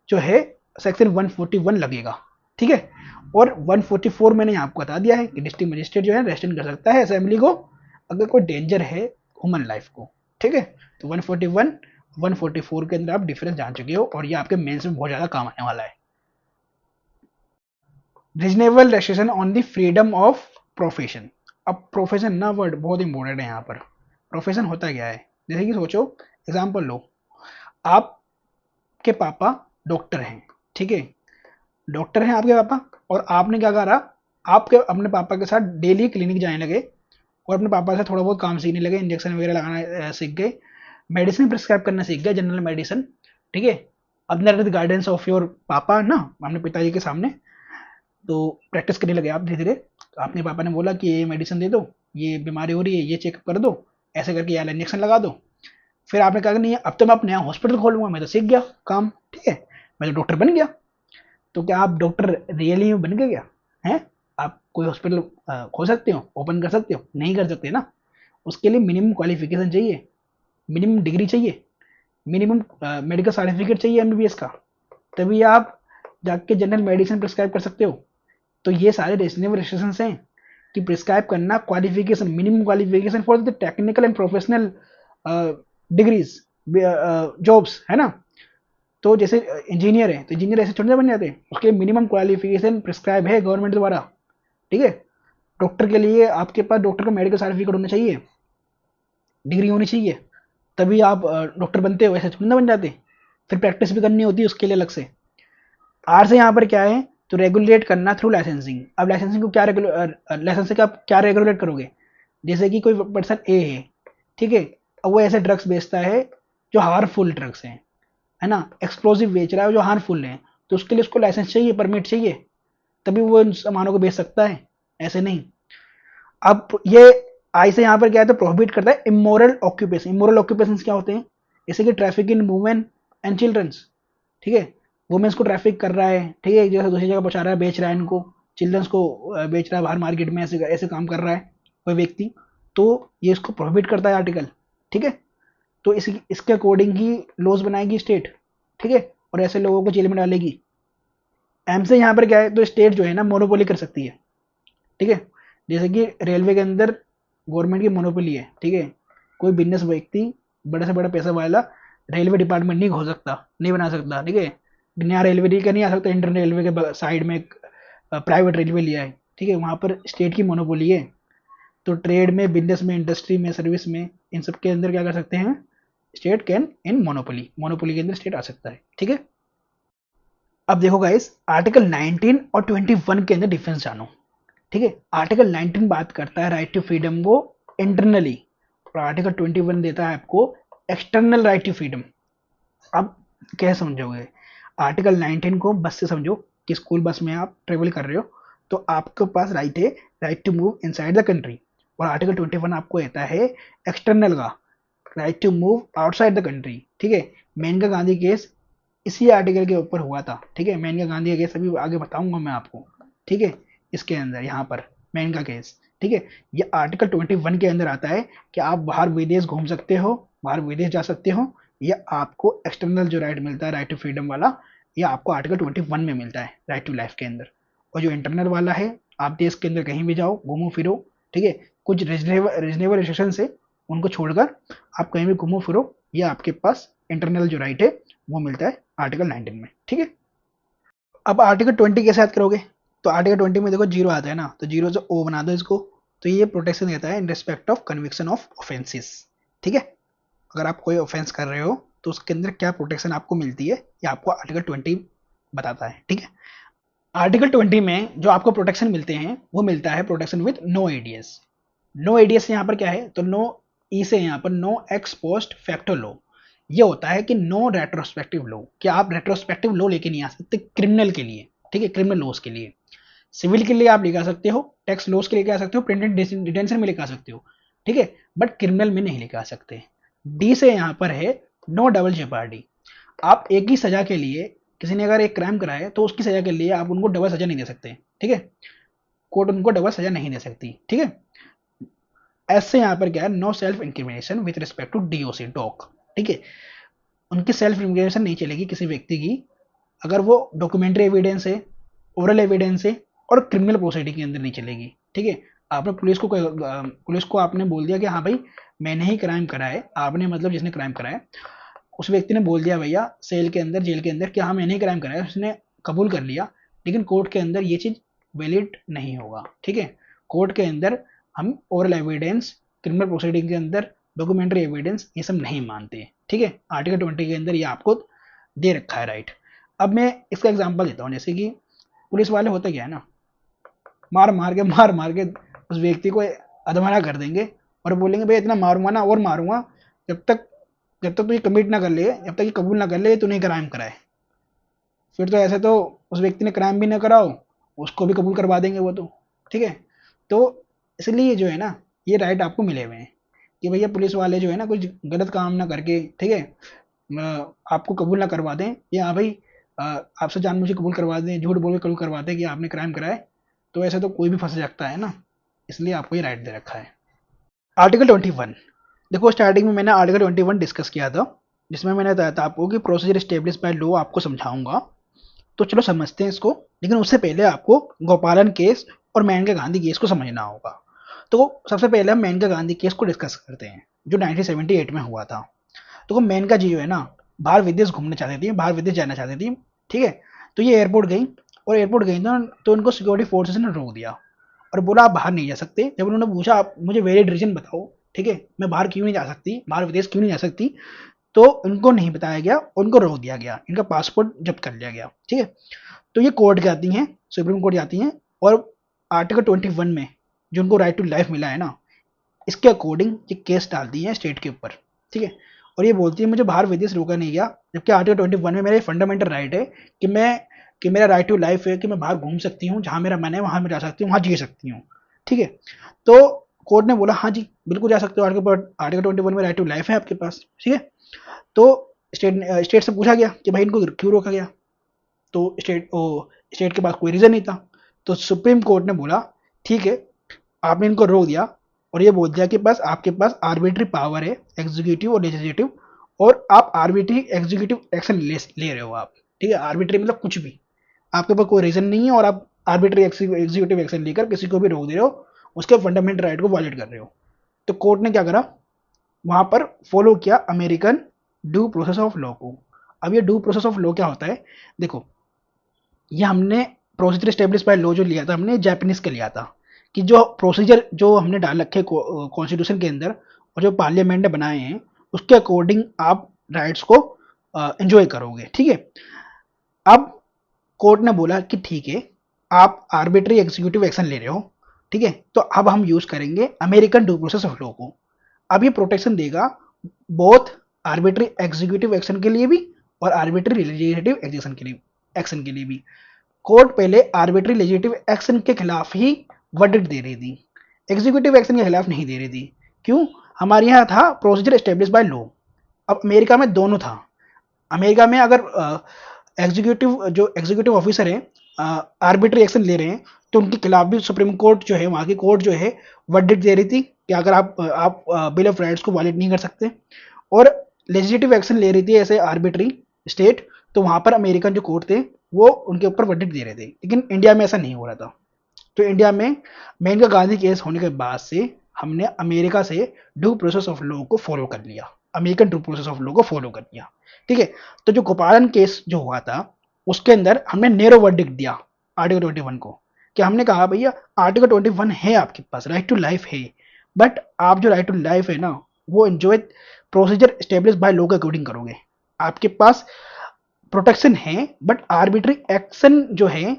जो है सेक्शन 141 लगेगा, ठीक है। और 144 मैंने आपको बता दिया है कि डिस्ट्रिक्ट मजिस्ट्रेट जो है रेस्ट्रिक्ट कर सकता है असेंबली को अगर कोई डेंजर है ह्यूमन लाइफ को, ठीक है। तो 141 144 के अंदर आप डिफरेंस जान चुके हो और ये आपके मेंस में बहुत ज्यादा काम आने वाला है। Reasonable restriction on the freedom of profession. अब प्रोफेशन ना वर्ड बहुत इंपॉर्टेंट है यहाँ पर। प्रोफेशन होता क्या है, जैसे कि सोचो, एग्जाम्पल लो, आपके पापा डॉक्टर हैं, ठीक है। डॉक्टर हैं आपके पापा और आपने क्या करा, आपके अपने पापा के साथ डेली क्लिनिक जाने लगे और अपने पापा से थोड़ा बहुत काम सीखने लगे, इंजेक्शन वगैरह लगाना सीख गए, मेडिसिन प्रिस्क्राइब करना सीख गए, जनरल मेडिसिन, ठीक है। Under the guidance of your पापा ना, अपने पिताजी के सामने। तो प्रैक्टिस करने लगे आप धीरे धीरे। तो आपने पापा ने बोला कि ये मेडिसिन दे दो, ये बीमारी हो रही है, ये चेकअप कर दो, ऐसे करके यार इंजेक्शन लगा दो। फिर आपने कहा कि नहीं अब तो मैं अपने यहाँ हॉस्पिटल खोलूंगा, मैं तो सीख गया काम, ठीक है, मैं तो डॉक्टर बन गया। तो क्या आप डॉक्टर रियली में बन गए क्या? हैं? आप कोई हॉस्पिटल खोल सकते हो, ओपन कर सकते हो? नहीं कर सकते ना। उसके लिए मिनिमम क्वालिफिकेशन चाहिए, मिनिमम डिग्री चाहिए, मिनिमम मेडिकल सर्टिफिकेट चाहिए एमबीबीएस का, तभी आप जाके जनरल मेडिसिन प्रिस्क्राइब कर सकते हो। तो ये सारे रीजनेबल रेस्ट्रिक्शंस हैं कि प्रिस्क्राइब करना qualification, minimum qualification for the technical and professional degrees, jobs, है ना। तो जैसे इंजीनियर है तो इंजीनियर ऐसे छोटे बन जाते हैं, उसके लिए मिनिमम क्वालिफिकेशन प्रिस्क्राइब है गवर्नमेंट द्वारा, ठीक है। डॉक्टर के लिए आपके पास डॉक्टर का मेडिकल सर्टिफिकेट होना चाहिए, डिग्री होनी चाहिए, तभी आप डॉक्टर बनते हो, ऐसे थोड़ी ना बन जाते। फिर प्रैक्टिस भी करनी होती है उसके लिए अलग से। आर से यहाँ पर क्या है, तो रेगुलेट करना थ्रू लाइसेंसिंग। अब लाइसेंसिंग को क्या लाइसेंसिंग का क्या रेगुलेट करोगे? जैसे कि कोई पर्सन ए है, ठीक है, अब वो ऐसे ड्रग्स बेचता है जो हार्मफुल ड्रग्स हैं, है ना, एक्सप्लोसिव बेच रहा है जो हार्मफुल है, तो उसके लिए उसको लाइसेंस चाहिए, परमिट चाहिए, तभी वो उन सामानों को बेच सकता है, ऐसे नहीं। अब ये आई से यहाँ पर क्या है, तो प्रोहिबिट करता है इमोरल ऑक्यूपेशन। इमोरल ऑक्यूपेशन क्या होते हैं? जैसे कि traffic in women and childrens, ठीक है, वुमेन्स को ट्रैफिक कर रहा है, ठीक है, एक जगह से दूसरी जगह पहुंचा रहा है, बेच रहा है इनको, चिल्ड्रंस को बेच रहा है बाहर मार्केट में, ऐसे ऐसे काम कर रहा है कोई व्यक्ति, तो ये इसको प्रोहिबिट करता है आर्टिकल, ठीक है। तो इसके अकॉर्डिंग ही लॉज बनाएगी स्टेट, ठीक है, और ऐसे लोगों को जेल में डालेगी। एम से यहाँ पर क्या है, तो स्टेट जो है ना मोनोपोली कर सकती है, ठीक है। जैसे कि रेलवे के अंदर गवर्नमेंट की मोनोपोली है, ठीक है, कोई बिजनेस व्यक्ति बड़े से बड़ा पैसा वाला रेलवे डिपार्टमेंट नहीं हो सकता, नहीं बना सकता, ठीक है। नया रेलवे डी का नहीं आ सकता, इंडियन रेलवे के साइड में एक प्राइवेट रेलवे लिया है, ठीक है, वहां पर स्टेट की मोनोपोली है। तो ट्रेड में, बिजनेस में, इंडस्ट्री में, सर्विस में, इन सब के अंदर क्या कर सकते हैं, state can in monopoly, monopoly के अंदर स्टेट आ सकता है, ठीक है। अब देखो गाइस, आर्टिकल 19 और 21 के अंदर डिफरेंस जानो, ठीक है। आर्टिकल 19 बात करता है राइट टू फ्रीडम को इंटरनली, और आर्टिकल 21 देता है आपको एक्सटर्नल राइट टू फ्रीडम। अब कैसे समझोगे? आर्टिकल 19 को बस से समझो कि स्कूल बस में आप ट्रेवल कर रहे हो तो आपके पास राइट है, right to move inside the country. और आर्टिकल 21 आपको देता है एक्सटर्नल का, right to move outside the country, ठीक है। मेनका गांधी केस इसी आर्टिकल के ऊपर हुआ था, ठीक है। मेनका गांधी का केस अभी आगे बताऊंगा मैं आपको, ठीक है। इसके अंदर यहाँ पर मेनका केस, ठीक है, ये आर्टिकल 21 के अंदर आता है कि आप बाहर विदेश घूम सकते हो, बाहर विदेश जा सकते हो, या आपको एक्सटर्नल जो राइट मिलता है राइट टू फ्रीडम वाला, ये आपको आर्टिकल 21 में मिलता है राइट टू लाइफ के अंदर। और जो इंटरनल वाला है, आप देश के अंदर कहीं भी जाओ, घूमो फिरो, ठीक है, कुछ रीजनेबल रिस्ट्रिक्शन है उनको छोड़कर आप कहीं भी घूमो फिरो, ये आपके पास इंटरनल जो राइट है वो मिलता है आर्टिकल 19 में, ठीक है। अब आर्टिकल 20 कैसे याद करोगे? तो आर्टिकल 20 में देखो जीरो आता है ना, तो जीरो से ओ बना दो इसको। तो ये प्रोटेक्शन देता है in respect of conviction of offences, ठीक है। अगर आप कोई ऑफेंस कर रहे हो तो उसके अंदर क्या प्रोटेक्शन आपको मिलती है, ये आपको आर्टिकल 20 बताता है, ठीक है। आर्टिकल 20 में जो आपको प्रोटेक्शन मिलते हैं वो मिलता है protection with no ADS. No ADS यहाँ पर क्या है, तो नो ई से यहाँ पर no ex post facto law. ये होता है कि नो रेट्रोस्पेक्टिव लॉ, कि आप रेट्रोस्पेक्टिव लॉ लेके नहीं आ सकते क्रिमिनल के लिए, ठीक है, क्रिमिनल लॉस के लिए। सिविल के लिए आप लेके आ सकते हो, टैक्स लॉस के लेके आ सकते हो, प्रिंटेड डिटेंशन में लेके आ सकते हो, ठीक है, बट क्रिमिनल में नहीं लेके आ सकते। डी से यहाँ पर है नो डबल जेपार्डी। आप एक ही सजा के लिए, किसी ने अगर एक क्राइम करा है तो उसकी सजा के लिए आप उनको डबल सजा नहीं दे सकते, ठीक है, कोर्ट उनको डबल सजा नहीं दे सकती, ठीक है। ऐसे यहाँ पर क्या है, no self incrimination with respect to DOC doc, ठीक है, उनकी सेल्फ इंक्रिमिनेशन नहीं चलेगी किसी व्यक्ति की अगर वो डॉक्यूमेंट्री एविडेंस है, ओरल एविडेंस है और क्रिमिनल प्रोसीडिंग के अंदर नहीं चलेगी। ठीक है, आपने पुलिस को आपने बोल दिया कि हाँ भाई मैंने ही क्राइम करा है, आपने मतलब जिसने क्राइम करा है उस व्यक्ति ने बोल दिया भैया सेल के अंदर, जेल के अंदर कि हाँ मैंने ही क्राइम करा है, उसने कबूल कर लिया, लेकिन कोर्ट के अंदर ये चीज वैलिड नहीं होगा। ठीक है, कोर्ट के अंदर हम ओरल एविडेंस, क्रिमिनल प्रोसीडिंग के अंदर डॉक्यूमेंट्री एविडेंस ये सब नहीं मानते। ठीक है, आर्टिकल 20 के अंदर ये आपको दे रखा है राइट। अब मैं इसका एग्जांपल देता हूँ, जैसे कि पुलिस वाले होते क्या है ना, मार मार के उस व्यक्ति को अधमरा कर देंगे और बोलेंगे भाई इतना मारूंगा ना और मारूंगा जब तक तू ये कमिट ना कर ले, जब तक ये कबूल ना कर ले तूने क्राइम करा है। फिर तो ऐसे तो उस व्यक्ति ने क्राइम भी ना कराओ, उसको भी कबूल करवा देंगे वो तो। ठीक है, तो इसलिए जो है ना ये राइट आपको मिले हुए हैं कि भैया पुलिस वाले जो है ना कुछ गलत काम ना करके, ठीक है, आपको कबूल ना करवा दें, या हाँ भाई आपसे जानबूझ के कबूल करवा दें, झूठ बोल के कबूल करवा दें कि आपने क्राइम करा है, तो ऐसे तो कोई भी फंस सकता है ना, इसलिए आपको ये राइट दे रखा है। आर्टिकल 21, देखो स्टार्टिंग में मैंने आर्टिकल 21 डिस्कस किया था, जिसमें मैंने बताया था आपको कि प्रोसीजर स्टेब्लिश बाय लॉ आपको समझाऊंगा, तो चलो समझते हैं इसको। लेकिन उससे पहले आपको गोपालन केस और मेनका गांधी केस को समझना होगा। तो सबसे पहले हम मेनका गांधी केस को डिस्कस करते हैं जो 1978 में हुआ था। तो मेनका जी जो है ना बाहर विदेश घूमने चाहती थी, बाहर विदेश जाना चाहती थी। ठीक है, तो ये एयरपोर्ट गई, और एयरपोर्ट गई ना तो उनको सिक्योरिटी फोर्सेस ने रोक दिया और बोला आप बाहर नहीं जा सकते। जब उन्होंने पूछा आप मुझे वैलिड रीजन बताओ, ठीक है, मैं बाहर क्यों नहीं जा सकती, बाहर विदेश क्यों नहीं जा सकती, तो उनको नहीं बताया गया, उनको रोक दिया गया, इनका पासपोर्ट जब्त कर लिया गया। ठीक है, तो ये कोर्ट जाती हैं, सुप्रीम कोर्ट जाती हैं, और आर्टिकल 21 में जो उनको राइट टू लाइफ मिला है ना, इसके अकॉर्डिंग ये केस डालती हैं स्टेट के ऊपर। ठीक है, और ये बोलती है मुझे बाहर विदेश रोका नहीं गया, जबकि आर्टिकल 21 में मेरा फंडामेंटल राइट है कि मेरा राइट टू लाइफ है, कि मैं बाहर घूम सकती हूँ, जहाँ मेरा मन है वहां मैं जा सकती हूँ, वहां जी सकती हूँ। ठीक है, तो कोर्ट ने बोला हाँ जी बिल्कुल जा सकते हो, आर्टिकल 21 में राइट टू लाइफ है आपके पास। ठीक है, तो स्टेट से पूछा गया कि भाई इनको क्यों रोका गया, तो स्टेट के पास कोई रीजन नहीं था। तो सुप्रीम कोर्ट ने बोला ठीक है आपने इनको रोक दिया, और ये बोल दिया कि बस आपके पास आर्बिट्री पावर है एग्जीक्यूटिव और लेजिस्लेटिव, और आप आर्बिट्री एग्जीक्यूटिव एक्शन ले रहे हो आप। ठीक है, आर्बिट्री मतलब कुछ भी, आपके पास कोई रीजन नहीं है और आप आर्बिट्री एग्जीक्यूटिव एक्शन लेकर किसी को भी रोक दे रहे हो, उसके फंडामेंटल राइट को वायलेट कर रहे हो। तो कोर्ट ने क्या करा, वहां पर फॉलो किया American due process of law को। अब ये ड्यू प्रोसेस ऑफ लॉ क्या होता है, देखो ये हमने प्रोसीजर स्टेब्लिश बाय लॉ जो लिया था हमने जापानीज का लिया था, कि जो प्रोसीजर जो हमने डाल रखे कॉन्स्टिट्यूशन के अंदर और जो पार्लियामेंट ने बनाए हैं उसके अकॉर्डिंग आप राइट्स को एंजॉय करोगे। ठीक है, अब कोर्ट ने बोला कि ठीक है आप आर्बिट्री एग्जीक्यूटिव एक्शन ले रहे हो, ठीक है, तो अब हम यूज करेंगे American due process of law को। अब ये प्रोटेक्शन देगा बोथ आर्बिट्री एग्जीक्यूटिव एक्शन के लिए भी और आर्बिट्री लेजिस्लेटिव एक्शन के लिए भी। कोर्ट पहले आर्बिट्री लेजिस्लेटिव एक्शन के खिलाफ ही वर्डिक्ट दे रही थी, एग्जीक्यूटिव एक्शन के खिलाफ नहीं दे रही थी। क्यों, हमारे यहाँ था प्रोसीजर एस्टेब्लिश बाय लॉ, अब अमेरिका में दोनों था। अमेरिका में अगर एग्जीक्यूटिव ऑफिसर हैं आर्बिट्री एक्शन ले रहे हैं तो उनके खिलाफ भी सुप्रीम कोर्ट जो है, वहाँ की कोर्ट जो है वर्डिक्ट दे रही थी कि अगर आप बिल ऑफ राइट्स को वायलेट नहीं कर सकते। और लेजिस्लेटिव एक्शन ले रही थी ऐसे आर्बिट्री स्टेट, तो वहाँ पर अमेरिकन जो कोर्ट थे वो उनके ऊपर वर्डिक्ट दे रहे थे। लेकिन इंडिया में ऐसा नहीं हो रहा था। तो इंडिया में मेनका गांधी केस होने के बाद से हमने अमेरिका से ड्यू प्रोसेस ऑफ लॉ को फॉलो कर लिया, American due process of law को फॉलो कर लिया। ठीक है, तो जो गोपालन केस जो हुआ था उसके अंदर हमने नेरो वर्डिक्ट दिया आर्टिकल 21 को, कि हमने कहा भैया आर्टिकल 21 है आपके पास, राइट टू लाइफ है, बट आप जो राइट टू लाइफ है ना वो enjoy procedure establish by law के अकॉर्डिंग करोगे। आपके पास प्रोटेक्शन है बट आर्बिट्री एक्शन जो है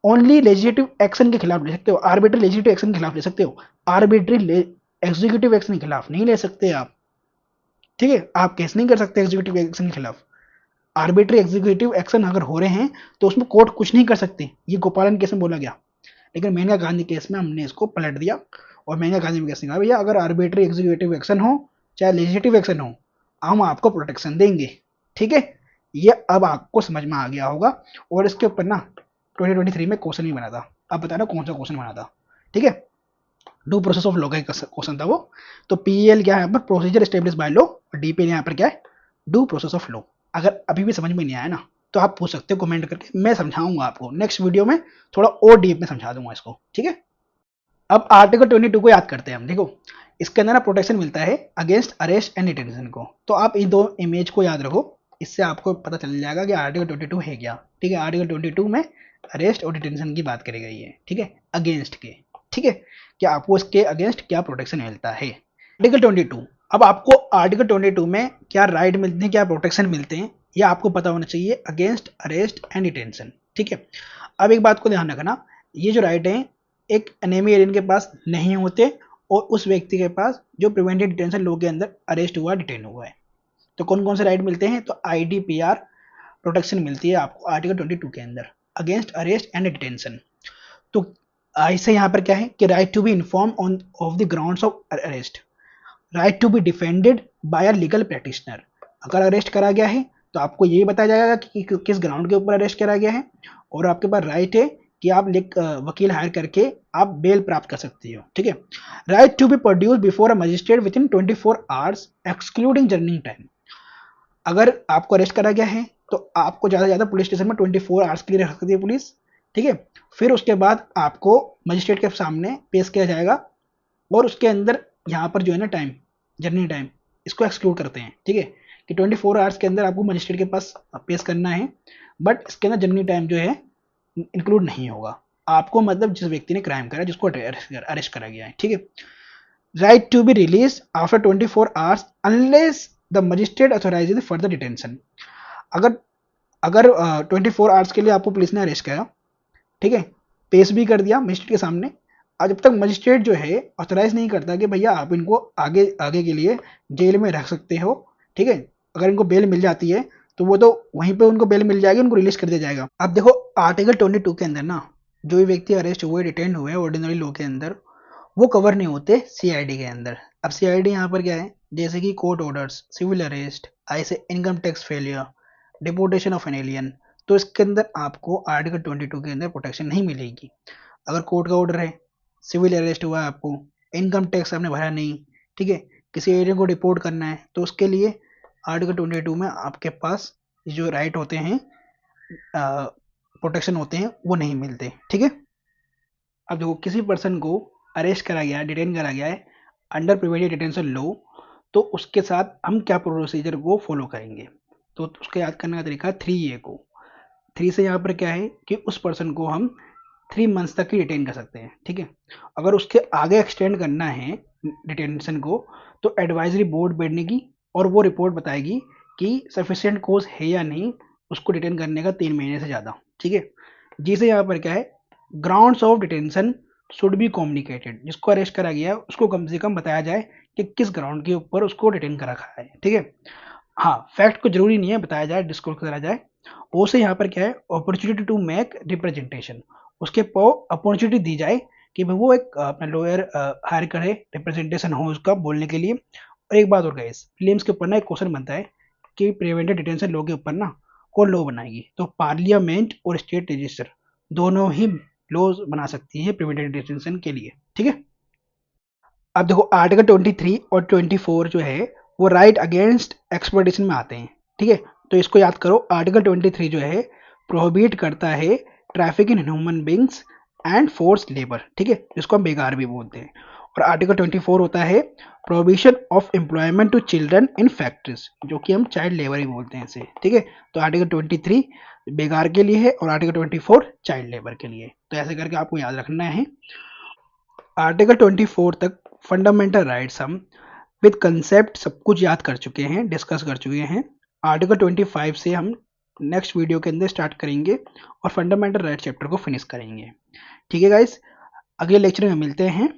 ओनली लेजिस्लेटिव एक्शन के खिलाफ ले सकते हो, आर्बिट्री लेजिस्लेटिव एक्शन के खिलाफ ले सकते हो, आर्बिट्री एग्जीक्यूटिव एक्शन के खिलाफ नहीं ले सकते आप। ठीक है, आप केस नहीं कर सकते एग्जीक्यूटिव एक्शन के खिलाफ। आर्बिट्री एग्जीक्यूटिव एक्शन अगर हो रहे हैं तो उसमें कोर्ट कुछ नहीं कर सकती, ये गोपालन केस में बोला गया। लेकिन मेनका गांधी केस में हमने इसको पलट दिया और मेनका गांधी केस ने कहा भैया अगर आर्बिट्री एग्जीक्यूटिव एक्शन हो चाहे लेजिस्लेटिव एक्शन हो हम आपको प्रोटेक्शन देंगे। ठीक है, ये अब आपको समझ में आ गया होगा। और इसके ऊपर ना 2023 में क्वेश्चन भी बना था, अब बताना कौन सा क्वेश्चन बना था। ठीक है, ड्यू प्रोसेस ऑफ लॉ का क्वेश्चन था वो। तो पीएल क्या है यहाँ पर, प्रोसीजर एस्टेब्लिश बाय लॉ, और डीपीएल यहाँ पर क्या है, ड्यू प्रोसेस ऑफ लॉ। अगर अभी भी समझ में नहीं आया ना तो आप पूछ सकते हो कमेंट करके, मैं समझाऊंगा आपको नेक्स्ट वीडियो में, थोड़ा और डीप में समझा दूंगा इसको, ठीक है। अब आर्टिकल 22 को याद करते हैं हम। देखो इसके अंदर ना प्रोटेक्शन मिलता है अगेंस्ट अरेस्ट एंड डिटेंशन को। तो आप इन दो इमेज को याद रखो, इससे आपको पता चल जाएगा कि आर्टिकल 22 है क्या। ठीक है, आर्टिकल 22 में अरेस्ट और डिटेंशन की बात करी गई है, ठीक है, अगेंस्ट के। ठीक है, कि आपको इसके अगेंस्ट क्या प्रोटेक्शन मिलता है। आर्टिकल 22, अब आपको आर्टिकल 22 में क्या राइट मिलते हैं, क्या प्रोटेक्शन मिलते हैं, ये आपको पता होना चाहिए अगेंस्ट अरेस्ट एंड डिटेंशन। ठीक है, अब एक बात को ध्यान रखना, ये जो राइट है एक एनेमी एलियन के पास नहीं होते और उस व्यक्ति के पास जो प्रिवेंटिव डिटेंशन लॉ के अंदर अरेस्ट हुआ, डिटेन हुआ है। तो कौन कौन से राइट मिलते हैं, तो आईडीपीआर प्रोटेक्शन मिलती है आपको आर्टिकल 22 के अंदर अगेंस्ट अरेस्ट एंड डिटेंशन। तो ऐसे यहाँ पर क्या है कि right to be inform on of the grounds of arrest, right to be defended by a legal practitioner. अगर अरेस्ट करा गया है तो आपको ये बताया जाएगा कि किस ग्राउंड के ऊपर अरेस्ट करा गया है, और आपके पास राइट है कि आप वकील हायर करके आप बेल प्राप्त कर सकते हो। ठीक है, right to be produce before a magistrate within 24 hours excluding journeying time. अगर आपको अरेस्ट करा गया है तो आपको ज़्यादा से ज़्यादा पुलिस स्टेशन में 24 आवर्स के लिए रख सकती है पुलिस। ठीक है, फिर उसके बाद आपको मजिस्ट्रेट के सामने पेश किया जाएगा, और उसके अंदर यहाँ पर जो है ना टाइम, जर्नी टाइम, इसको एक्सक्लूड करते हैं। ठीक है, कि 24 आवर्स के अंदर आपको मजिस्ट्रेट के पास पेश करना है, बट इसके अंदर जर्नी टाइम जो है इंक्लूड नहीं होगा आपको, मतलब जिस व्यक्ति ने क्राइम करा, जिसको अरेस्ट करा गया है। ठीक है, right to be release after 24 hours unless the magistrate authorise further detention. अगर अगर 24 आवर्स के लिए आपको पुलिस ने अरेस्ट किया, ठीक है, पेश भी कर दिया मजिस्ट्रेट के सामने, और जब तक मजिस्ट्रेट जो है ऑथराइज नहीं करता कि भैया आप इनको आगे आगे के लिए जेल में रख सकते हो, ठीक है, अगर इनको बेल मिल जाती है तो वो तो वहीं पे उनको बेल मिल जाएगी, उनको रिलीज कर दिया जाएगा। अब देखो आर्टिकल 22 के अंदर ना जो भी व्यक्ति अरेस्ट हुए, डिटेन हुए ऑर्डिनरी लॉ के अंदर, वो कवर नहीं होते सीआईडी के अंदर। अब सीआईडी यहाँ पर क्या है, जैसे कि कोर्ट ऑर्डर्स, सिविल अरेस्ट, ऐसे income tax failure, deportation of an alien, तो इसके अंदर आपको आर्टिकल 22 के अंदर प्रोटेक्शन नहीं मिलेगी। अगर कोर्ट का ऑर्डर है, सिविल अरेस्ट हुआ है आपको, इनकम टैक्स आपने भरा नहीं, ठीक है, किसी एरिया को रिपोर्ट करना है, तो उसके लिए आर्टिकल 22 में आपके पास जो राइट होते हैं, प्रोटेक्शन होते हैं, वो नहीं मिलते। ठीक है, अब देखो किसी पर्सन को अरेस्ट करा गया है, डिटेन करा गया है अंडर प्रिवेंटिव डिटेंशन लॉ, तो उसके साथ हम क्या प्रोसीजर को फॉलो करेंगे, तो उसको याद करने का तरीका 3A को। 3 से यहाँ पर क्या है कि उस पर्सन को हम 3 मंथ्स तक ही डिटेन कर सकते हैं। ठीक है, अगर उसके आगे एक्सटेंड करना है डिटेंशन को, तो एडवाइजरी बोर्ड बैठने की, और वो रिपोर्ट बताएगी कि सफिशिएंट कोज है या नहीं उसको डिटेन करने का 3 महीने से ज़्यादा। ठीक है, जिसे यहाँ पर क्या है, grounds of detention should be communicated, जिसको अरेस्ट करा गया है उसको कम से कम बताया जाए कि किस ग्राउंड के ऊपर उसको डिटेन कर रखा है। ठीक है, हाँ फैक्ट को जरूरी नहीं है बताया जाए, डिस्क्लोज करा जाए। ओ से यहाँ पर क्या है, अपॉर्चुनिटी टू मेक रिप्रेजेंटेशन, उसके को अपॉर्चुनिटी दी जाए कि भाई वो एक अपना लॉयर हायर करे, रिप्रेजेंटेशन हो उसका बोलने के लिए। और एक बात और गाइस, फिल्म्स के ऊपर ना एक क्वेश्चन बनता है कि प्रिवेंटिव डिटेंशन लॉ के ऊपर ना कौन लॉ बनाएगी, तो पार्लियामेंट और स्टेट रजिस्टर दोनों ही लॉ बना सकती है प्रिवेंटिव डिटेंशन के लिए। ठीक है, अब देखो आर्टिकल 23 और 24 जो है वो राइट अगेंस्ट एक्सप्लॉइटेशन में आते हैं। ठीक है, तो इसको याद करो, आर्टिकल 23 जो है प्रोहिबिट करता है traffic in human beings and force labour, ठीक है, जिसको हम बेकार भी बोलते हैं। और आर्टिकल 24 होता है prohibition of employment to children in factories, जो कि हम चाइल्ड लेबर ही बोलते हैं इसे। ठीक है, तो आर्टिकल 23 बेकार के लिए है और आर्टिकल 24 चाइल्ड लेबर के लिए, तो ऐसे करके आपको याद रखना है। आर्टिकल 24 तक फंडामेंटल राइट्स हम विद कंसेप्ट सब कुछ याद कर चुके हैं, डिस्कस कर चुके हैं। आर्टिकल 25 से हम नेक्स्ट वीडियो के अंदर स्टार्ट करेंगे और फंडामेंटल राइट चैप्टर को फिनिश करेंगे। ठीक है गाइस, अगले लेक्चर में मिलते हैं।